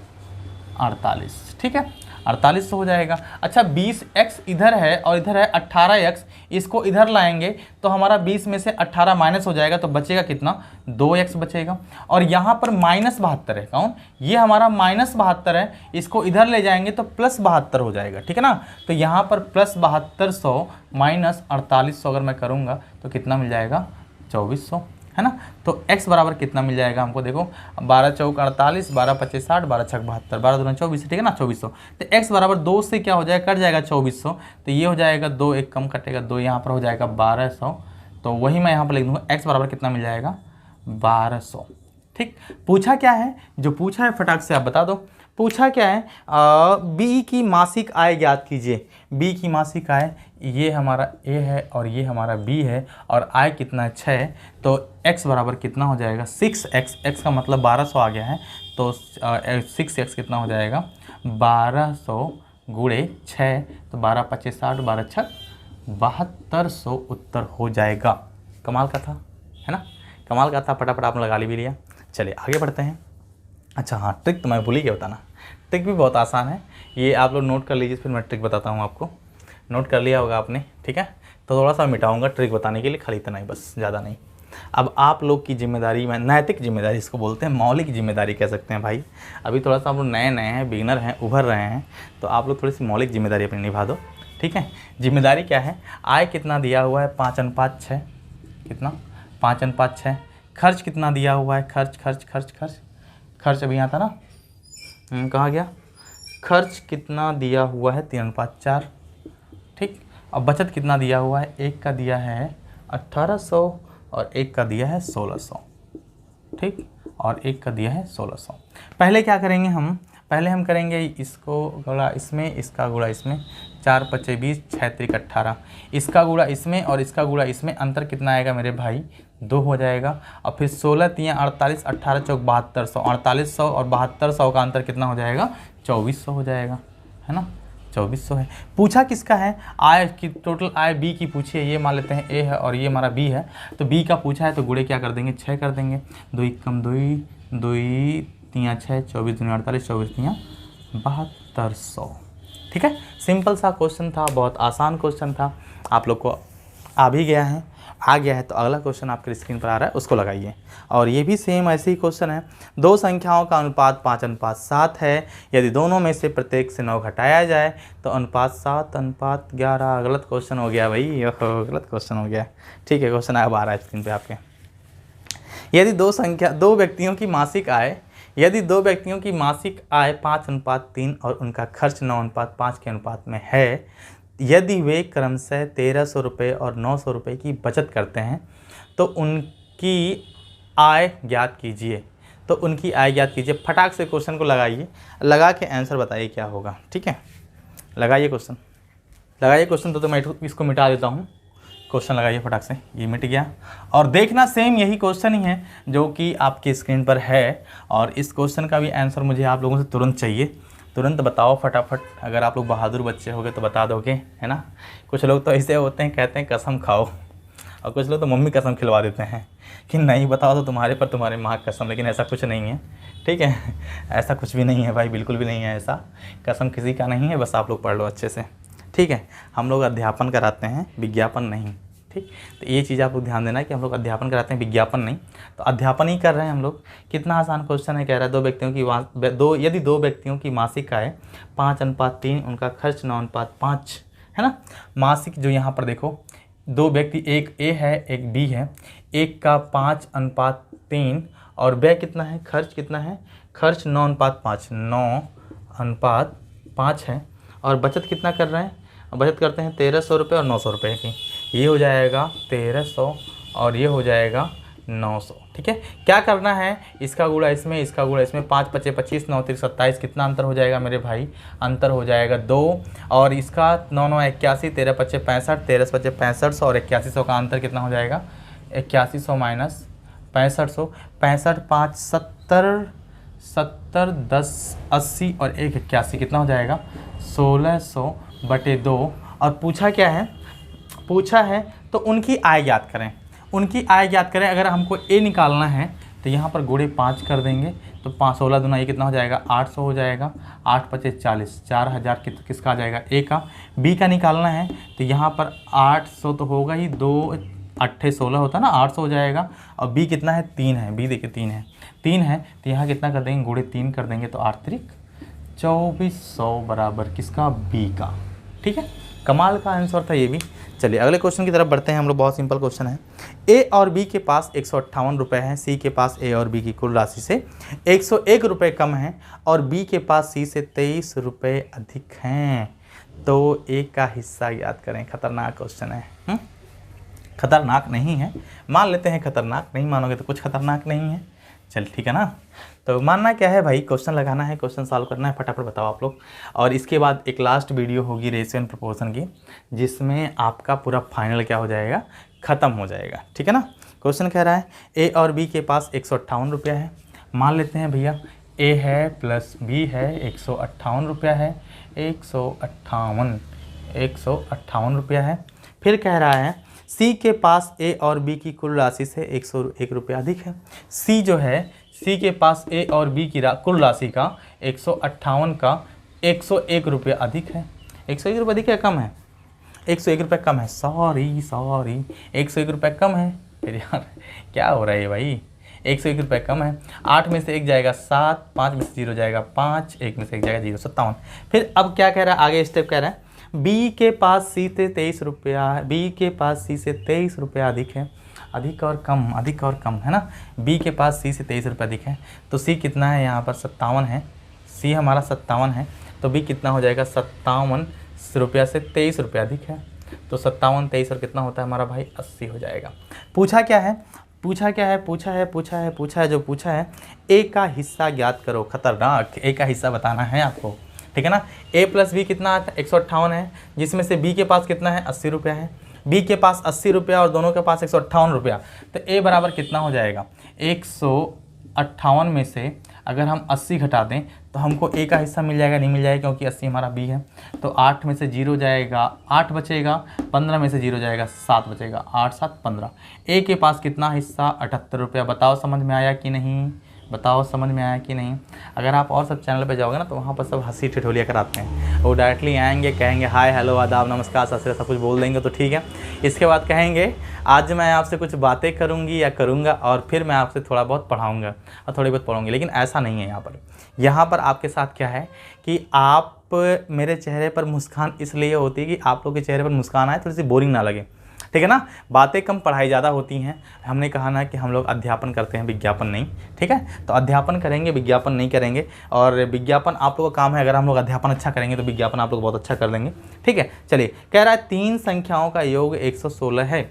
48, ठीक है, 4800 हो जाएगा। अच्छा, 20x इधर है और इधर है 18x, इसको इधर लाएंगे तो हमारा 20 में से 18 माइनस हो जाएगा, तो बचेगा कितना, 2x बचेगा। और यहाँ पर -72 है, कौन, ये हमारा -72 है, इसको इधर ले जाएंगे तो +72 हो जाएगा, ठीक है ना। तो यहाँ पर +7200 माइनस 4800 अगर मैं करूँगा तो कितना मिल जाएगा, 2400, है ना। तो x बराबर कितना मिल जाएगा हमको, देखो 12 चौक 48, 12 पच्चीस 60, 12 छक 72, 12 दूना 24, ठीक है ना, 2400। तो x बराबर 2 से क्या हो जाएगा, कट जाएगा 2400, तो ये हो जाएगा 2, एक कम कटेगा 2, यहाँ पर हो जाएगा 1200, तो वही मैं यहाँ पर लिख दूँगा, x बराबर कितना मिल जाएगा, 1200, ठीक। पूछा क्या है, जो पूछा है फटाक से आप बता दो, पूछा क्या है, बी की मासिक आय ज्ञात कीजिए। बी की मासिक आय, ये हमारा ए है और ये हमारा बी है, और आय कितना है, 6, तो x बराबर कितना हो जाएगा, 6x, x का मतलब 1200 आ गया है, तो 6x कितना हो जाएगा, 1200 गुणे 6, तो 12 पच्चीस 60, 12 छक 7200 उत्तर हो जाएगा। कमाल का था, है ना, कमाल का था, फटाफट आपने लगा भी लिया। चलिए आगे बढ़ते हैं। अच्छा हाँ, ट्रिक तो मैं भूल ही गया बताना, ट्रिक भी बहुत आसान है, ये आप लोग नोट कर लीजिए, फिर मैं ट्रिक बताता हूँ आपको। नोट कर लिया होगा आपने, ठीक है, तो थोड़ा सा मिटाऊंगा ट्रिक बताने के लिए, खाली इतना ही बस, ज़्यादा नहीं। अब आप लोग की जिम्मेदारी, मैं नैतिक जिम्मेदारी इसको बोलते हैं, मौलिक जिम्मेदारी कह सकते हैं भाई। अभी थोड़ा सा आप लोग नए नए हैं, बिगिनर हैं, उभर रहे हैं, तो आप लोग थोड़ी सी मौलिक जिम्मेदारी अपनी निभा दो, ठीक है। जिम्मेदारी क्या है, आय कितना दिया हुआ है, 5:6, कितना, 5:6। खर्च कितना दिया हुआ है, खर्च खर्च खर्च खर्च खर्च अभी यहाँ था ना, कहाँ गया, खर्च कितना दिया हुआ है, 3:4, ठीक। अब बचत कितना दिया हुआ है, एक का दिया है 1800 और एक का दिया है 1600, ठीक, और एक का दिया है 1600। पहले क्या करेंगे हम, पहले हम करेंगे इसको गुणा इसमें, इसका गुणा इसमें, 4 पच्चे 20, 6 त्रिक 18, इसका गुणा इसमें और इसका गुणा इसमें, अंतर कितना आएगा मेरे भाई, 2 हो जाएगा। और फिर 16 तियाँ 48, 18 चौक 7200, 4800 और 7200 का अंतर कितना हो जाएगा, 2400 हो जाएगा, है ना, 2400 है। पूछा किसका है, आय की, टोटल आय बी की पूछी है, ये मान लेते हैं ए है और ये हमारा बी है, तो बी का पूछा है तो गुणे क्या कर देंगे, 6 कर देंगे, 2 कम 2 तियाँ 6, 24 दूनी 48, 24 तियाँ 7200, ठीक है। सिंपल सा क्वेश्चन था, बहुत आसान क्वेश्चन था, आप लोग को आ भी गया है, आ गया है तो अगला क्वेश्चन आपके स्क्रीन पर आ रहा है, उसको लगाइए। और ये भी सेम ऐसे ही क्वेश्चन है, दो संख्याओं का अनुपात 5:7 है, यदि दोनों में से प्रत्येक से 9 घटाया जाए तो अनुपात 7:11। गलत क्वेश्चन हो गया भाई, ओहो गलत क्वेश्चन हो गया, ठीक है। क्वेश्चन अब आ रहा है स्क्रीन पे आपके, यदि दो व्यक्तियों की मासिक आय, यदि दो व्यक्तियों की मासिक आय 5:3 और उनका खर्च 9:5 के अनुपात में है, यदि वे क्रमशः 1300 रुपये और 900 रुपये की बचत करते हैं तो उनकी आय ज्ञात कीजिए। तो उनकी आय ज्ञात कीजिए। फटाक से क्वेश्चन को लगाइए, लगा के आंसर बताइए क्या होगा। ठीक है, लगाइए क्वेश्चन, लगाइए क्वेश्चन। तो मैं इसको मिटा देता हूँ। क्वेश्चन लगाइए फटाक से, ये मिट गया। और देखना सेम यही क्वेश्चन ही है जो कि आपकी स्क्रीन पर है, और इस क्वेश्चन का भी आंसर मुझे आप लोगों से तुरंत चाहिए। तुरंत बताओ फटाफट। अगर आप लोग बहादुर बच्चे होगे तो बता दोगे, है ना। कुछ लोग तो ऐसे होते हैं, कहते हैं कसम खाओ, और कुछ लोग तो मम्मी कसम खिलवा देते हैं कि नहीं बताओ तो तुम्हारे पर तुम्हारे माँ कसम। लेकिन ऐसा कुछ नहीं है, ठीक है। ऐसा कुछ भी नहीं है भाई, बिल्कुल भी नहीं है ऐसा। कसम किसी का नहीं है, बस आप लोग पढ़ लो अच्छे से, ठीक है। हम लोग अध्यापन कराते हैं, विज्ञापन नहीं, ठीक। तो ये चीज़ आप लोग ध्यान देना कि हम लोग अध्यापन कराते हैं, विज्ञापन नहीं। तो अध्यापन ही कर रहे हैं हम लोग। कितना आसान क्वेश्चन है, कह रहा है यदि दो व्यक्तियों की मासिक आय 5:3, उनका खर्च 9:5, है ना। मासिक जो यहाँ पर देखो, दो व्यक्ति, एक ए है एक बी है, एक का 5:3 और व्यय कितना है, खर्च कितना है, खर्च 9:5, 9:5 है। और बचत कितना कर रहे हैं, बचत करते हैं 1300 रुपये और 900 रुपये की। ये हो जाएगा 1300 और ये हो जाएगा 900, ठीक है। क्या करना है, इसका गुणा इसमें, इसका गुणा इसमें, 5 × 5 = 25, 9 × 3 = 27। कितना अंतर हो जाएगा मेरे भाई, अंतर हो जाएगा 2। और इसका 9 × 9 = 81, 13 × 5 = 65, 13 × 5 = 6500 और 8100 का अंतर कितना हो जाएगा, 8100 - 6500, 65 5 70, 70 10 80 और 1 81, कितना हो जाएगा 1600/2। और पूछा क्या है, पूछा है तो उनकी आय ज्ञात करें, उनकी आय ज्ञात करें। अगर हमको ए निकालना है तो यहाँ पर गुणे 5 कर देंगे, तो 5 16 दूना ये कितना हो जाएगा 800 हो जाएगा, 8 × 5 = 40, 4000 किसका आ जाएगा, ए का। बी का निकालना है तो यहाँ पर 800 तो होगा ही, 2 8 16 होता है ना, 800 हो जाएगा। और बी कितना है, 3 है, बी देखिए 3 है तो यहाँ कितना कर देंगे, गुणे 3 कर देंगे, तो 8 × 3 = 2400 बराबर किसका, बी का, ठीक है। कमाल का आंसर था ये भी। चलिए अगले क्वेश्चन की तरफ बढ़ते हैं हम लोग। बहुत सिंपल क्वेश्चन है। ए और बी के पास 158 रुपये हैं, सी के पास ए और बी की कुल राशि से 101 रुपये कम है और बी के पास सी से 23 रुपये अधिक हैं। तो ए का हिस्सा याद करें। खतरनाक क्वेश्चन है। खतरनाक नहीं है, मान लेते हैं खतरनाक, नहीं मानोगे तो कुछ खतरनाक नहीं है। चल ठीक है ना। तो मानना क्या है भाई, क्वेश्चन लगाना है, क्वेश्चन सॉल्व करना है, फटाफट बताओ आप लोग। और इसके बाद एक लास्ट वीडियो होगी रेशियो एंड प्रोपोर्शन की, जिसमें आपका पूरा फाइनल क्या हो जाएगा, ख़त्म हो जाएगा, ठीक है ना। क्वेश्चन कह रहा है ए और बी के पास 158 रुपया है। मान लेते हैं भैया ए है प्लस बी है, 158 रुपया है, 158 रुपया है। फिर कह रहा है सी के पास ए और बी की कुल राशि से 101 रुपया अधिक है। सी जो है, सी के पास ए और बी की कुल राशि का 158 का 101 रुपया अधिक है। 101 रुपये अधिक है, कम है, 101 रुपये कम है, सॉरी 101 रुपये कम है। फिर यार क्या हो रहा है भाई, 101 रुपये कम है। 8 में से 1 जाएगा 7, 5 में से 0 जाएगा 5, 1 में से 1 जाएगा 0, 57। फिर अब क्या कह रहा है, आगे स्टेप कह रहा है बी के पास सी से 23 रुपया, बी के पास सी से 23 रुपया अधिक है। अधिक और कम, अधिक और कम, है ना। बी के पास सी से 23 रुपये अधिक है, तो सी कितना है, यहाँ पर 57 है। सी हमारा 57 है, तो बी कितना हो जाएगा, 57 रुपया से 23 रुपया अधिक है। तो 57 23 और कितना होता है हमारा भाई, 80 हो जाएगा। पूछा क्या है, पूछा जो पूछा है ए का हिस्सा ज्ञात करो। खतरनाक, ए का हिस्सा बताना है आपको, ठीक है ना। ए प्लस बी कितना आता है, 158 है, जिसमें से बी के पास कितना है, 80 रुपया है। बी के पास 80 रुपया और दोनों के पास 158 रुपया, तो ए बराबर कितना हो जाएगा, 158 में से अगर हम 80 घटा दें तो हमको ए का हिस्सा मिल जाएगा, नहीं मिल जाएगा क्योंकि 80 हमारा बी है। तो 8 में से 0 जाएगा 8 बचेगा, 15 में से 0 जाएगा 7 बचेगा, 8 7 15। ए के पास कितना हिस्सा, 78 रुपया। बताओ समझ में आया कि नहीं, बताओ समझ में आया कि नहीं। अगर आप और सब चैनल पे जाओगे ना तो वहाँ पर सब हंसी ठिठोलियाँ कराते हैं। वो डायरेक्टली आएंगे, कहेंगे हाय हेलो आदाब नमस्कार सत श्री अकाल, सब कुछ बोल देंगे तो ठीक है। इसके बाद कहेंगे आज मैं आपसे कुछ बातें करूँगी या करूँगा और फिर मैं आपसे थोड़ा बहुत पढ़ाऊँगा और थोड़ी बहुत पढ़ूँगी। लेकिन ऐसा नहीं है यहाँ पर आपके साथ क्या है कि आप मेरे चेहरे पर मुस्कान इसलिए होती है कि आप लोग के चेहरे पर मुस्कान आए, थोड़ी सी बोरिंग ना लगे, ठीक है ना। बातें कम पढ़ाई ज़्यादा होती हैं। हमने कहा ना कि हम लोग अध्यापन करते हैं, विज्ञापन नहीं, ठीक है। तो अध्यापन करेंगे, विज्ञापन नहीं करेंगे। और विज्ञापन आप लोगों का काम है, अगर हम लोग अध्यापन अच्छा करेंगे तो विज्ञापन आप लोग बहुत अच्छा कर लेंगे, ठीक है। चलिए कह रहा है 3 संख्याओं का योग 116 है।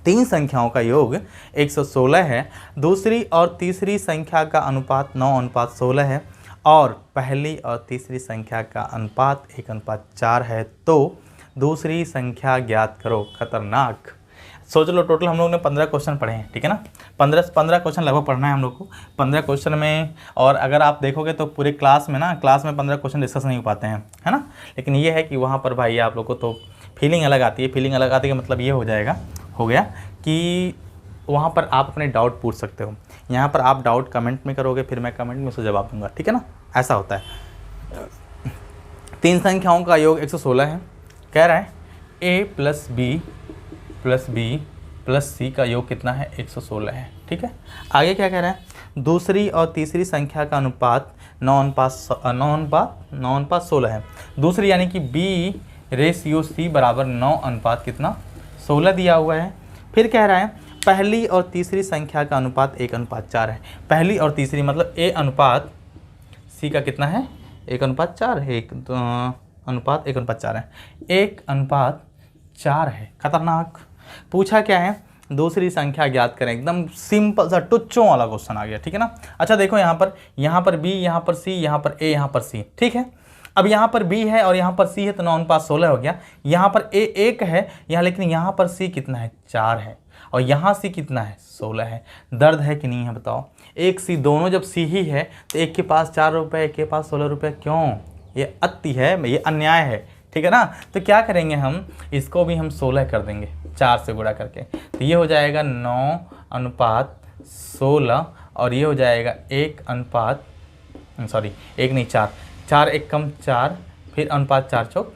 तीन संख्याओं का योग 116 है, दूसरी और तीसरी संख्या का अनुपात 9:16 है और पहली और तीसरी संख्या का अनुपात 1:4 है, तो दूसरी संख्या ज्ञात करो। खतरनाक। सोच लो, टोटल हम लोग ने 15 क्वेश्चन पढ़े हैं, ठीक है ना। 15 क्वेश्चन लगभग पढ़ना है हम लोग को 15 क्वेश्चन में। और अगर आप देखोगे तो पूरे क्लास में 15 क्वेश्चन डिस्कस नहीं हो पाते हैं, है ना। लेकिन ये है कि वहाँ पर भाई आप लोग को तो फीलिंग अलग आती है। फीलिंग अलग आती है मतलब ये हो गया कि वहाँ पर आप अपने डाउट पूछ सकते हो। यहाँ पर आप डाउट कमेंट में करोगे, फिर मैं कमेंट में उसको जवाब दूंगा, ठीक है ना। ऐसा होता है। तीन संख्याओं का योग 116 है। कह रहा है a प्लस बी प्लस सी का योग कितना है, 116 है, ठीक है। आगे क्या कह रहा है, दूसरी और तीसरी संख्या का अनुपात 9:16 है। दूसरी यानी कि b रेशियो c बराबर 9 कितना 16 दिया हुआ है। फिर कह रहा है पहली और तीसरी संख्या का अनुपात 1:4 है। पहली और तीसरी मतलब a अनुपात c का कितना है, 1:4 है। 1:4 है, 1:4 है। खतरनाक। पूछा क्या है, दूसरी संख्या ज्ञात करें। एकदम सिंपल सा टुच्चों वाला क्वेश्चन आ गया, ठीक है ना। अच्छा देखो, यहाँ पर b, यहाँ पर c, यहाँ पर a, यहाँ पर c, ठीक है। अब यहाँ पर b है और यहाँ पर c है तो 9:16 हो गया। यहाँ पर a 1 है यहाँ, लेकिन यहाँ पर c कितना है, 4 है और यहाँ c कितना है, 16 है। दर्द है कि नहीं है बताओ। एक c, दोनों जब c ही है तो एक के पास 4 रुपये, एक के पास 16 रुपये, क्यों? ये अति है, ये अन्याय है, ठीक है ना। तो क्या करेंगे हम, इसको भी हम 16 कर देंगे 4 से गुणा करके। तो ये हो जाएगा 9:16 और ये हो जाएगा 4 1 कम 4, फिर अनुपात 4 चौक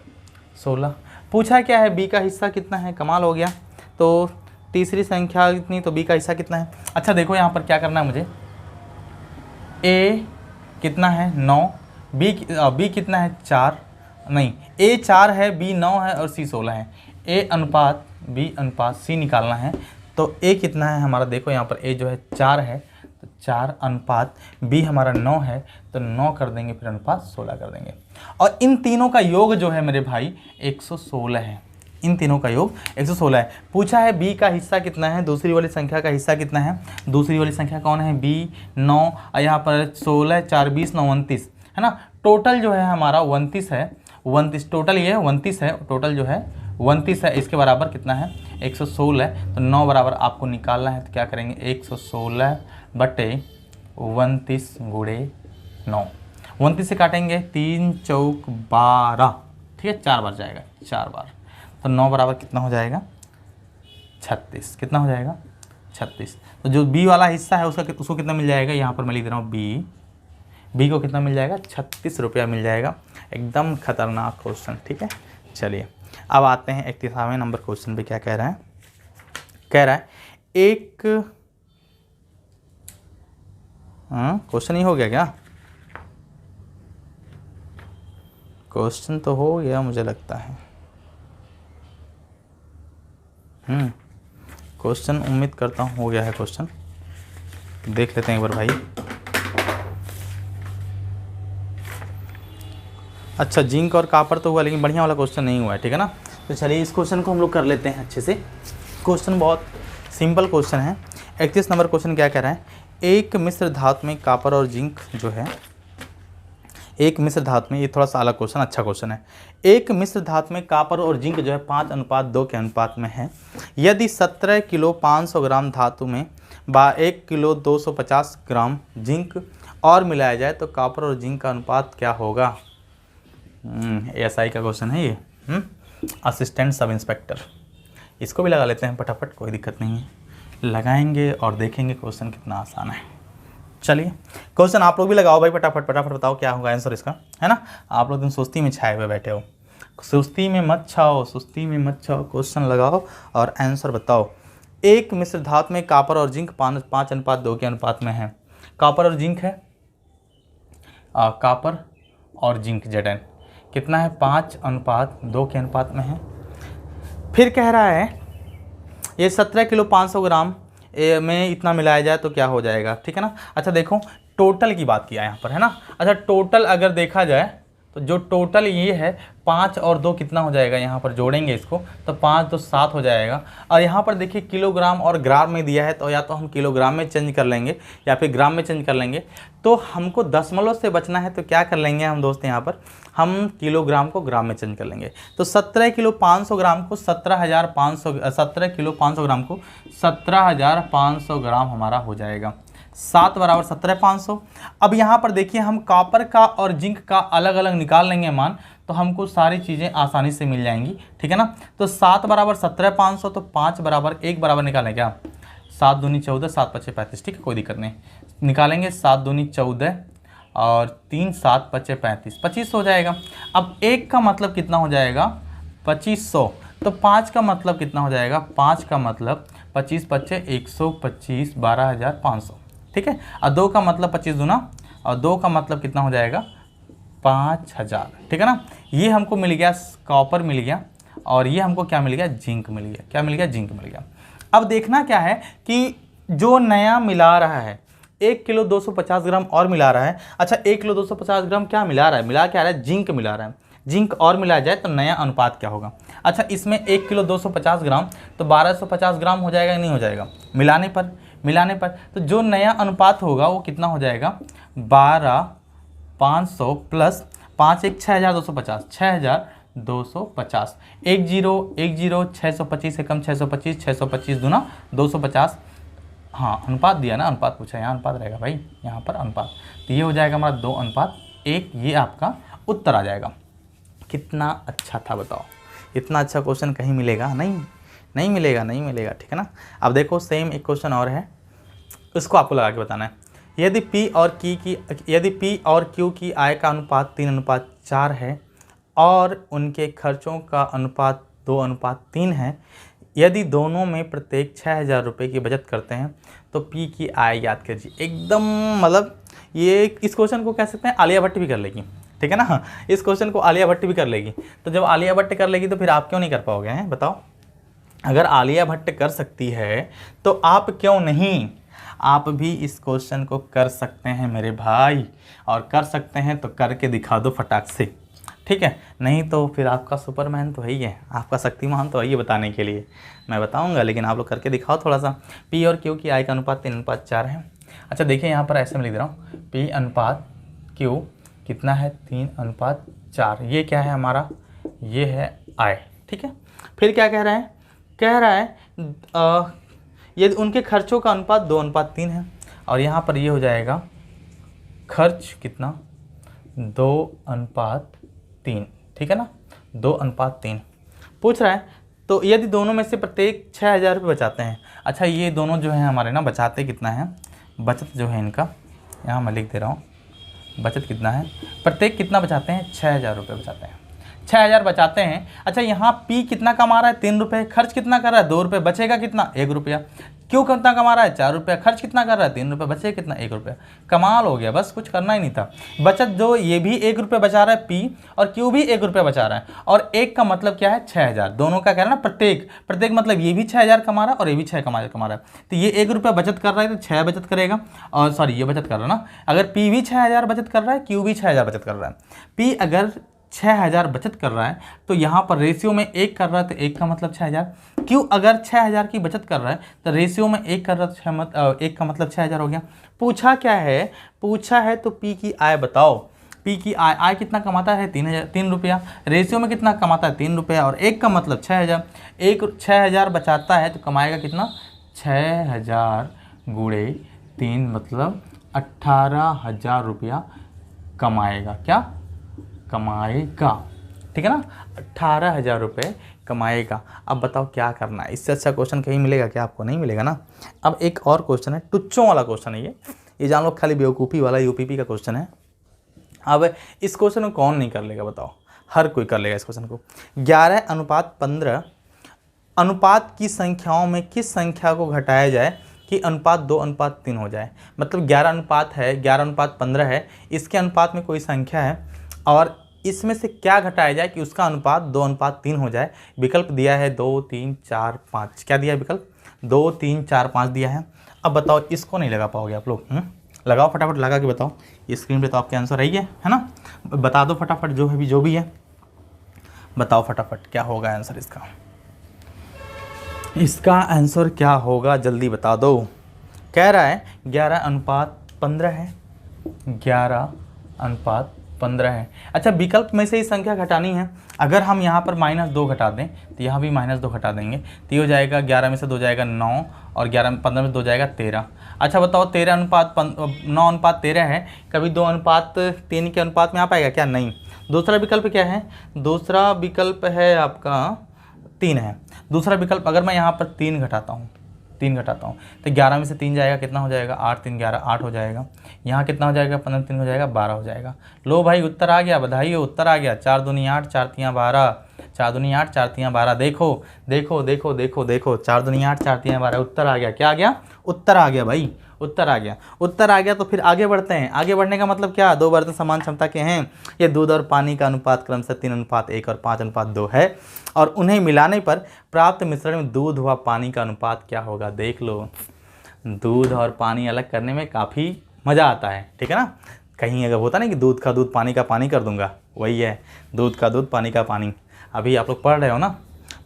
16। पूछा क्या है, b का हिस्सा कितना है। कमाल हो गया। तो तीसरी संख्या कितनी, तो b का हिस्सा कितना है। अच्छा देखो, यहाँ पर क्या करना है मुझे, a कितना है 9, b कितना है 4, नहीं a 4 है, b 9 है और c 16 है। a अनुपात b अनुपात c निकालना है। तो a कितना है हमारा, देखो यहाँ पर a जो है 4 है, तो 4 अनुपात b हमारा 9 है, तो 9 कर देंगे, फिर अनुपात 16 कर देंगे। और इन तीनों का योग जो है मेरे भाई 116 है। इन तीनों का योग 116 है। पूछा है b का हिस्सा कितना है, दूसरी वाली संख्या का हिस्सा कितना है। दूसरी वाली संख्या कौन है, b 9 और यहाँ पर 16, 4 20 9 29 है ना। टोटल जो है हमारा 29 है। 29 टोटल, ये 29 है, टोटल जो है 29 है। इसके बराबर कितना है, 116 है। तो 9 बराबर आपको निकालना है, तो क्या करेंगे, 116 बटे 29 गुणे 9। 29 से काटेंगे 3 चौक 12, ठीक है, 4 बार जाएगा, 4 बार। तो 9 बराबर कितना हो जाएगा, 36। कितना हो जाएगा, 36। तो जो b वाला हिस्सा है उसको कितना मिल जाएगा, यहाँ पर मैं लिख रहा हूँ b को कितना मिल जाएगा, 36 रुपया मिल जाएगा। एकदम खतरनाक क्वेश्चन, ठीक है। चलिए अब आते हैं 31वें नंबर क्वेश्चन पे। क्या कह रहा है, कह रहा है एक क्वेश्चन ही हो गया क्या, क्वेश्चन तो हो गया मुझे लगता है। क्वेश्चन उम्मीद करता हूँ हो गया है क्वेश्चन। देख लेते हैं एक बार भाई। अच्छा, जिंक और कापर तो हुआ, लेकिन बढ़िया वाला क्वेश्चन नहीं हुआ है, ठीक है ना। तो चलिए इस क्वेश्चन को हम लोग कर लेते हैं अच्छे से। क्वेश्चन बहुत सिंपल क्वेश्चन है। 31 नंबर क्वेश्चन क्या कह रहा है, एक मिश्र धातु में कापर और जिंक जो है, एक मिश्र धातु में, ये थोड़ा सा अलग क्वेश्चन, अच्छा क्वेश्चन है। एक मिश्र धातु में कापर और जिंक जो है 5:2 के अनुपात में है। यदि 17 किलो 500 ग्राम धातु में 1 किलो 250 ग्राम जिंक और मिलाया जाए तो कापर और जिंक का अनुपात क्या होगा। एएसआई का क्वेश्चन है ये, असिस्टेंट सब इंस्पेक्टर। इसको भी लगा लेते हैं फटाफट, कोई दिक्कत नहीं है, लगाएंगे और देखेंगे क्वेश्चन कितना आसान है। चलिए क्वेश्चन आप लोग भी लगाओ भाई, फटाफट बताओ क्या होगा आंसर इसका, है ना। आप लोग दिन सुस्ती में छाए हुए बैठे हो, सुस्ती में मत छाओ, क्वेश्चन लगाओ और आंसर बताओ। एक मिश्र धातु में कापर और जिंक 5:2 के अनुपात में है। कापर और जिंक है, कापर और जिंक Zn कितना है, 5:2 के अनुपात में है। फिर कह रहा है ये 17 किलो 500 ग्राम में इतना मिलाया जाए तो क्या हो जाएगा, ठीक है ना। अच्छा देखो, टोटल की बात किया यहाँ पर, है ना। अच्छा टोटल अगर देखा जाए तो जो टोटल ये है 5 और 2 कितना हो जाएगा, यहाँ पर जोड़ेंगे इसको तो 5 2 7 हो जाएगा। और यहाँ पर देखिए किलोग्राम और ग्राम में दिया है, तो या तो हम किलोग्राम में चेंज कर लेंगे या फिर ग्राम में चेंज कर लेंगे। तो हमको दशमलव से बचना है, तो क्या कर लेंगे हम दोस्त, यहाँ पर हम किलोग्राम को ग्राम में चेंज कर लेंगे। तो 17 किलो 500 ग्राम को 17 किलो 500 ग्राम को 17,500 ग्राम हमारा हो जाएगा। 7 बराबर 17,500। अब यहाँ पर देखिए हम कॉपर का और जिंक का अलग अलग निकाल लेंगे मान, तो हमको सारी चीज़ें आसानी से मिल जाएंगी, ठीक है ना। तो 7 बराबर 17,500, तो 5 बराबर 1 बराबर निकालें क्या, 7 दूनी 14, 7 पचे 35, ठीक है, कोई दिक्कत नहीं, निकालेंगे 7 दूनी 14 और 3 7 पचे 35, 2500 हो जाएगा। अब 1 का मतलब कितना हो जाएगा, 2500। तो 5 का मतलब कितना हो जाएगा, 5 का मतलब 25 पचे 125, 12,500, ठीक है। और 2 का मतलब 25 दूना, और 2 का मतलब कितना हो जाएगा, 5,000, ठीक है ना। ये हमको मिल गया कॉपर मिल गया, और ये हमको क्या मिल गया, जिंक मिल गया। क्या मिल गया, जिंक मिल गया। अब देखना क्या है कि जो नया मिला रहा है 1 किलो 250 ग्राम और मिला रहा है। अच्छा 1 किलो 250 ग्राम क्या मिला रहा है, मिला क्या रहा है, जिंक मिला रहा है। जिंक और मिला जाए तो नया अनुपात क्या होगा। अच्छा इसमें 1 किलो 250 ग्राम तो 1250 ग्राम हो जाएगा, नहीं हो जाएगा, मिलाने पर तो जो नया अनुपात होगा वो कितना हो जाएगा, 12,500 प्लस 5 1 6,250, 6,250, 1 0 1 0, 625 से कम 625, 625 दूना 250। हाँ अनुपात दिया ना, अनुपात पूछा, यहाँ अनुपात रहेगा भाई, यहाँ पर अनुपात, तो ये हो जाएगा हमारा 2:1। ये आपका उत्तर आ जाएगा। कितना अच्छा था बताओ, इतना अच्छा क्वेश्चन कहीं मिलेगा नहीं मिलेगा, ठीक है ना। अब देखो सेम एक क्वेश्चन और है, उसको आपको लगा के बताना है। यदि P और Q की आय का अनुपात 3:4 है और उनके खर्चों का अनुपात 2:3 है, यदि दोनों में प्रत्येक 6,000 रुपये की बचत करते हैं तो P की आय याद कीजिए। एकदम मतलब ये इस क्वेश्चन को कह सकते हैं आलिया भट्ट भी कर लेगी, ठीक है ना। इस क्वेश्चन को आलिया भट्ट भी कर लेगी, तो जब आलिया भट्ट कर लेगी तो फिर आप क्यों नहीं कर पाओगे, हैं बताओ। अगर आलिया भट्ट कर सकती है तो आप क्यों नहीं, आप भी इस क्वेश्चन को कर सकते हैं मेरे भाई, और कर सकते हैं तो करके दिखा दो फटाक से, ठीक है। नहीं तो फिर आपका सुपरमैन तो वही है, आपका शक्तिमान तो वही है बताने के लिए, मैं बताऊंगा, लेकिन आप लोग करके दिखाओ थोड़ा सा। P और Q की आय का अनुपात 3:4 है। अच्छा देखिए यहाँ पर ऐसे में लिख दे रहा हूँ, P अनुपात Q कितना है, 3:4। ये क्या है हमारा, ये है आय, ठीक है। फिर क्या कह रहा है यदि उनके खर्चों का अनुपात 2:3 है, और यहाँ पर ये हो जाएगा खर्च कितना, 2:3, ठीक है ना, 2:3 पूछ रहा है। तो यदि दोनों में से प्रत्येक 6,000 रुपये बचाते हैं। अच्छा ये दोनों जो हैं हमारे ना, बचाते कितना है, बचत जो है इनका यहाँ मैं लिख दे रहा हूँ, बचत कितना है, प्रत्येक कितना बचाते हैं, 6,000 रुपये बचाते हैं, 6,000 बचाते हैं। अच्छा यहाँ P कितना कमा रहा है, 3 रुपये, खर्च कितना कर रहा है, 2 रुपये, बचेगा कितना, 1 रुपया। Q कितना कमा रहा है, 4 रुपया, खर्च कितना कर रहा है, 3 रुपये, बचेगा कितना, 1 रुपया। कमाल हो गया, बस कुछ करना ही नहीं था। बचत जो ये भी 1 रुपये बचा रहा है P, और Q भी 1 रुपया बचा रहा है, और 1 का मतलब क्या है, 6,000, दोनों का कह रहा है ना प्रत्येक मतलब ये भी 6,000 कमा रहा है और ये भी 6 कमा रहा है। तो ये 1 रुपया बचत कर रहा है तो 6 बचत करेगा, और सॉरी ये बचत कर रहा है ना। अगर P भी 6,000 बचत कर रहा है, Q भी 6,000 बचत कर रहा है। P अगर 6,000 बचत कर रहा है तो यहाँ पर रेशियो में 1 कर रहा है, तो 1 का मतलब 6,000। Q अगर 6,000 की बचत कर रहा है तो रेशियो में 1 कर रहा है, 1 का मतलब 6,000 हो गया। पूछा क्या है, पूछा है तो P की आय बताओ। P की आय कितना कमाता है, 3 रुपया, रेशियो में कितना कमाता है, 3 रुपया, और 1 का मतलब 6,000। 6,000 बचाता है तो कमाएगा कितना, 6,000 गुणे 3 मतलब 18,000 रुपया कमाएगा, क्या कमाएगा, ठीक है ना, 18,000 रुपये कमाएगा। अब बताओ क्या करना है, इससे अच्छा क्वेश्चन कहीं मिलेगा क्या, आपको नहीं मिलेगा ना। अब एक और क्वेश्चन है, टुच्चों वाला क्वेश्चन है ये जान लो, खाली बेवकूफ़ी वाला यूपीपी का क्वेश्चन है। अब इस क्वेश्चन को कौन नहीं कर लेगा बताओ, हर कोई कर लेगा इस क्वेश्चन को। 11:15 अनुपात की संख्याओं में किस संख्या को घटाया जाए कि अनुपात 2:3 हो जाए। मतलब 11 अनुपात है, 11:15 है, इसके अनुपात में कोई संख्या है और इसमें से क्या घटाया जाए कि उसका अनुपात 2:3 हो जाए। विकल्प दिया है 2 3 4 5, क्या दिया है विकल्प, 2 3 4 5 दिया है। अब बताओ इसको नहीं लगा पाओगे आप लोग, लगाओ फटाफट, लगा के बताओ। स्क्रीन पे तो आपके आंसर है ना, बता दो फटाफट जो भी है बताओ फटाफट क्या होगा आंसर इसका। इसका आंसर क्या होगा जल्दी बता दो। कह रहा है 11:15 है, 11:15 है। अच्छा, विकल्प में से ही संख्या घटानी है। अगर हम यहाँ पर -2 घटा दें तो यहाँ भी -2 घटा देंगे तो ये हो जाएगा 11 में से 2 जाएगा 9 और 15 में से 2 जाएगा 13। अच्छा बताओ 9:13 है, कभी 2:3 के अनुपात में आ पाएगा क्या? नहीं। दूसरा विकल्प क्या है? दूसरा विकल्प है आपका 3 है। दूसरा विकल्प अगर मैं यहाँ पर 3 घटाता हूँ तो 11 में से 3 जाएगा, कितना हो जाएगा? 8 3 11 8 हो जाएगा। यहाँ कितना हो जाएगा? 15 3 हो जाएगा 12 हो जाएगा। लो भाई उत्तर आ गया, बधाई हो, उत्तर आ गया। 4 दूनी 8 4 3 12, 4 दूनी 8 4 3 12। देखो देखो देखो देखो देखो 4 दूनी 8 4 3 12, उत्तर आ गया। क्या आ गया? उत्तर आ गया भाई, उत्तर आ गया। उत्तर आ गया तो फिर आगे बढ़ते हैं। आगे बढ़ने का मतलब क्या? 2 बर्तन समान क्षमता के हैं। ये दूध और पानी का अनुपात क्रमशः 3:1 और 5:2 है और उन्हें मिलाने पर प्राप्त मिश्रण में दूध व पानी का अनुपात क्या होगा? देख लो, दूध और पानी अलग करने में काफ़ी मज़ा आता है, ठीक है ना। कहीं अगर होता ना कि दूध का दूध पानी का पानी कर दूंगा, वही है दूध का दूध पानी का पानी। अभी आप लोग पढ़ रहे हो ना,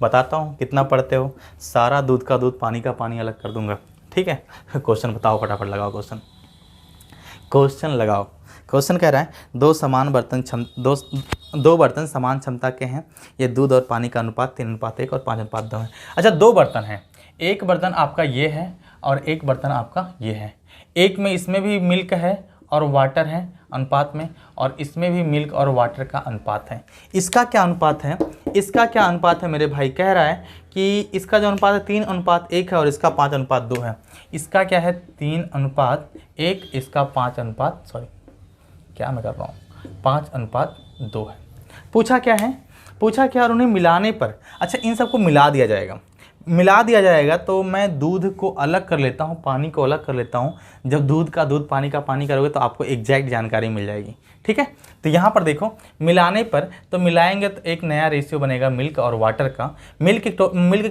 बताता हूँ कितना पढ़ते हो। सारा दूध का दूध पानी का पानी अलग कर दूंगा, ठीक है। क्वेश्चन बताओ फटाफट, लगाओ क्वेश्चन लगाओ। क्वेश्चन कह रहा है दो बर्तन समान क्षमता के हैं। ये दूध और पानी का अनुपात 3:1 और 5:2 है। अच्छा, 2 बर्तन हैं, एक बर्तन आपका ये है और एक बर्तन आपका ये है। एक में इसमें भी मिल्क है और वाटर है अनुपात में, और इसमें भी मिल्क और वाटर का अनुपात है। इसका क्या अनुपात है? इसका क्या अनुपात है मेरे भाई? कह रहा है कि इसका जो अनुपात है 3:1 है और इसका 5:2 है। इसका क्या है? 3:1, इसका 5:2 है। पूछा क्या है? पूछा क्या? और उन्हें मिलाने पर, अच्छा इन सबको मिला दिया जाएगा तो मैं दूध को अलग कर लेता हूँ, पानी को अलग कर लेता हूँ। जब दूध का दूध पानी का पानी करोगे तो आपको एग्जैक्ट जानकारी मिल जाएगी, ठीक है। तो यहाँ पर देखो, मिलाने पर तो मिलाएंगे तो एक नया रेशियो बनेगा मिल्क और वाटर का। मिल्क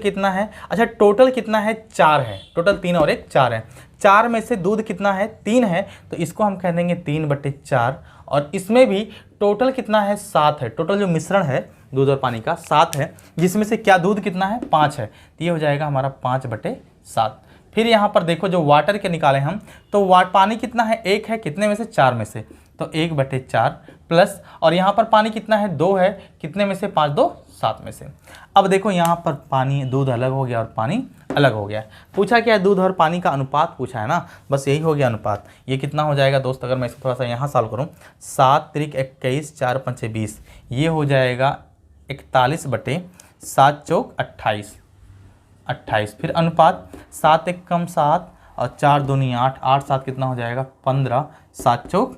कितना है? अच्छा टोटल कितना है? 4 है। टोटल 3 और 1 4 है। 4 में से दूध कितना है? 3 है, तो इसको हम कह देंगे 3/4। और इसमें भी टोटल कितना है? 7 है। टोटल जो मिश्रण है दूध और पानी का 7 है, जिसमें से क्या दूध कितना है? 5 है, तो ये हो जाएगा हमारा 5/7। फिर यहाँ पर देखो जो वाटर के निकाले हम, तो पानी कितना है? 1 है, कितने में से? 4 में से, तो 1/4 प्लस, और यहाँ पर पानी कितना है? 2 है, कितने में से? 5 2 7 में से। अब देखो यहाँ पर पानी दूध अलग हो गया और पानी अलग हो गया। पूछा क्या है? दूध और पानी का अनुपात पूछा है ना, बस यही हो गया अनुपात। ये कितना हो जाएगा दोस्त? अगर मैं इसको थोड़ा सा यहाँ सॉल्व करूँ, 7 3 21 4 5 20, ये हो जाएगा 41/7 चौक 28। फिर अनुपात 7 1 कम 7 और 4 दूनी 8 8 7 कितना हो जाएगा? 15, 7 चौक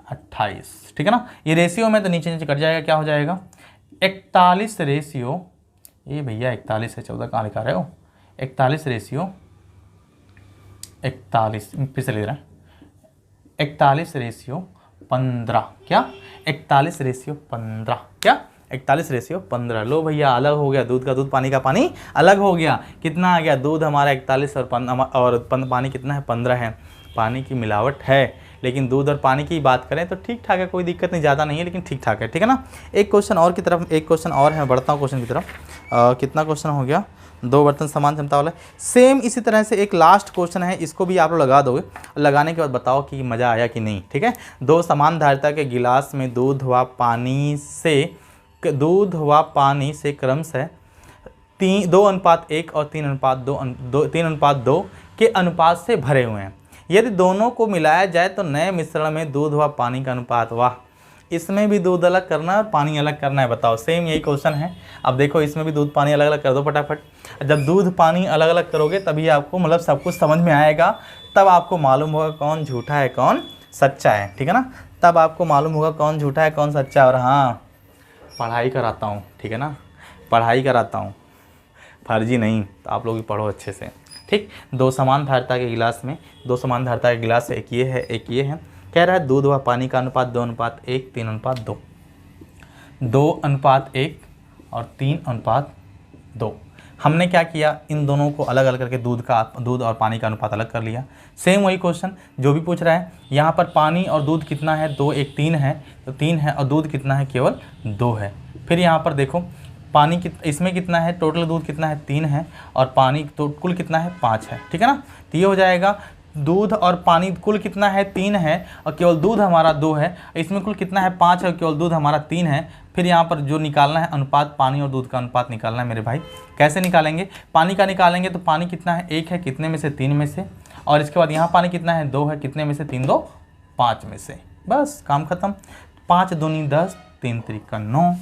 28, ठीक है ना। ये रेशियो में तो नीचे नीचे कट जाएगा, क्या हो जाएगा? 41 रेशियो, ये भैया 41 है, 14 कहाँ लिखा रहे हो? 41 रेशियो 41, फिर से ले रहे हैं 41 रेशियो 15, क्या? 41 रेशियो 15, क्या? 41 रेशियो 15। लो भैया अलग हो गया, दूध का दूध पानी का पानी अलग हो गया। कितना आ गया? दूध हमारा 41 और पानी कितना है? 15 है। पानी की मिलावट है, लेकिन दूध और पानी की बात करें तो ठीक ठाक है, कोई दिक्कत नहीं, ज़्यादा नहीं है, लेकिन ठीक ठाक है, ठीक है ना। एक क्वेश्चन और की तरफ, एक क्वेश्चन और है, बढ़ता हूँ क्वेश्चन की तरफ। कितना क्वेश्चन हो गया? 2 बर्तन समान क्षमता वाला। सेम इसी तरह से एक लास्ट क्वेश्चन है, इसको भी आप लोग लगा दोगे। लगाने के बाद बताओ कि मज़ा आया कि नहीं, ठीक है। 2 समान धारिता के गिलास में दूध व पानी से क्रमशः 2:1 और 3:2 के अनुपात से भरे हुए हैं। यदि दोनों को मिलाया जाए तो नए मिश्रण में दूध व पानी का अनुपात, वाह, इसमें भी दूध अलग करना है और पानी अलग करना है। बताओ, सेम यही क्वेश्चन है। अब देखो इसमें भी दूध पानी अलग अलग कर दो फटाफट। जब दूध पानी अलग अलग करोगे तभी आपको मतलब सब कुछ समझ में आएगा, तब आपको मालूम होगा कौन झूठा है कौन सच्चा है, ठीक है ना। तब आपको मालूम होगा कौन झूठा है कौन सच्चा है। और हाँ, पढ़ाई कराता हूँ, ठीक है ना, पढ़ाई कराता हूँ, फर्जी नहीं, तो आप लोग भी पढ़ो अच्छे से, ठीक। 2 समान धारिता के गिलास में, 2 समान धारिता के गिलास एक ये है एक ये है। कह रहा है दूध व पानी का अनुपात 2:1 3:2, 2:1 और 3:2। हमने क्या किया, इन दोनों को अलग अलग करके दूध और पानी का अनुपात अलग कर लिया। सेम वही क्वेश्चन जो भी पूछ रहा है, यहाँ पर पानी और दूध कितना है, 2 1 3 है, तो 3 है, और दूध कितना है, केवल 2 है। फिर यहाँ पर देखो पानी इसमें कितना है, टोटल दूध कितना है, 3 है, और पानी तो कुल कितना है, 5 है, ठीक है ना। तो ये हो जाएगा दूध और पानी कुल कितना है, 3 है, और केवल दूध हमारा 2 है। इसमें कुल कितना है, 5 है, और केवल दूध हमारा 3 है। फिर यहाँ पर जो निकालना है अनुपात, पानी और दूध का अनुपात निकालना है मेरे भाई। कैसे निकालेंगे, पानी का निकालेंगे तो पानी कितना है, 1 है, कितने में से, 3 में से, और इसके बाद यहाँ पानी कितना है, 2 है, कितने में से, 3 2 5 में से, बस काम खत्म। 5 दूनी 10, 3 त्रिका 9,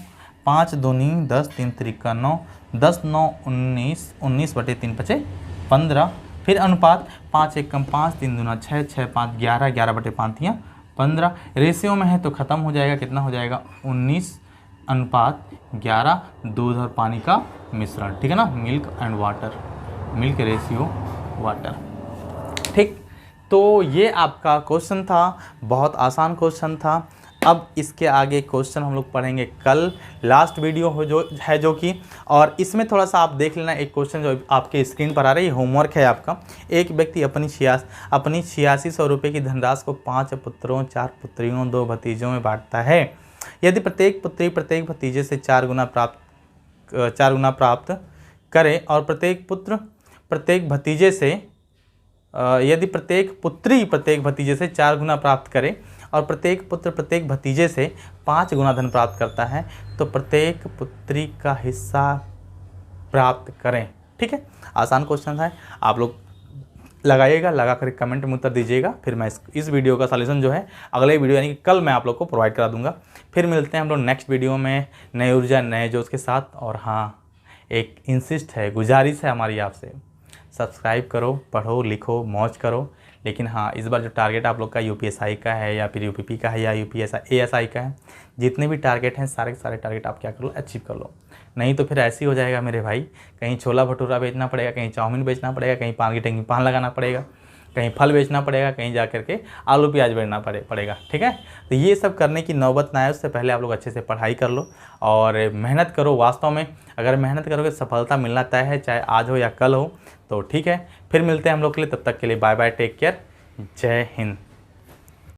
5 दूनी 10, 3 त्रिका 9, 10 9 19, 19 बटे 3 5 15। फिर अनुपात 5 1 कम 5, 3 दूना 6, 6 5 11, 11 बटे 5 15। रेशियो में है तो ख़त्म हो जाएगा, कितना हो जाएगा, 19 अनुपात 11, दूध और पानी का मिश्रण, ठीक है ना, milk and water, milk ratio water, ठीक। तो ये आपका क्वेश्चन था, बहुत आसान क्वेश्चन था। अब इसके आगे क्वेश्चन हम लोग पढ़ेंगे कल, लास्ट वीडियो हो जो कि, और इसमें थोड़ा सा आप देख लेना, एक क्वेश्चन जो आपके स्क्रीन पर आ रही है, होमवर्क है आपका। एक व्यक्ति अपनी 8600 रुपये की धनराशि को 5 पुत्रों, 4 पुत्रियों, 2 भतीजों में बांटता है। यदि प्रत्येक पुत्री प्रत्येक भतीजे से 4 गुना प्राप्त करे, और प्रत्येक पुत्र प्रत्येक भतीजे से यदि प्रत्येक पुत्री प्रत्येक भतीजे से 4 गुना प्राप्त करे, और प्रत्येक पुत्र प्रत्येक भतीजे से 5 गुना धन प्राप्त करता है, तो प्रत्येक पुत्री का हिस्सा प्राप्त करें, ठीक है। आसान क्वेश्चन है, आप लोग लगाइएगा, लगा कर कमेंट में उत्तर दीजिएगा। फिर मैं इस वीडियो का सॉल्यूशन जो है अगले वीडियो यानी कि कल मैं आप लोग को प्रोवाइड करा दूंगा। फिर मिलते हैं हम लोग नेक्स्ट वीडियो में नई ऊर्जा नए जोश के साथ। और हाँ, एक इंसिस्ट है, गुजारिश है हमारी आपसे, सब्सक्राइब करो, पढ़ो, लिखो, मौज करो। लेकिन हाँ, इस बार जो टारगेट आप लोग का यूपीएसआई का है, या फिर यूपीपी का है, या एएसआई का है, जितने भी टारगेट हैं सारे के सारे टारगेट आप क्या कर लो, अचीव कर लो। नहीं तो फिर ऐसे ही हो जाएगा मेरे भाई, कहीं छोला भटूरा बेचना पड़ेगा, कहीं चाउमीन बेचना पड़ेगा, कहीं पान की टंकी पान लगाना पड़ेगा, कहीं फल बेचना पड़ेगा, कहीं जा करके आलू प्याज बेचना पड़ेगा, ठीक है। तो ये सब करने की नौबत ना आए, उससे पहले आप लोग अच्छे से पढ़ाई कर लो और मेहनत करो। वास्तव में अगर मेहनत करोगे सफलता मिलना तय है, चाहे आज हो या कल हो। तो ठीक है, फिर मिलते हैं हम लोग के लिए, तब तक के लिए बाय बाय, टेक केयर, जय हिंद।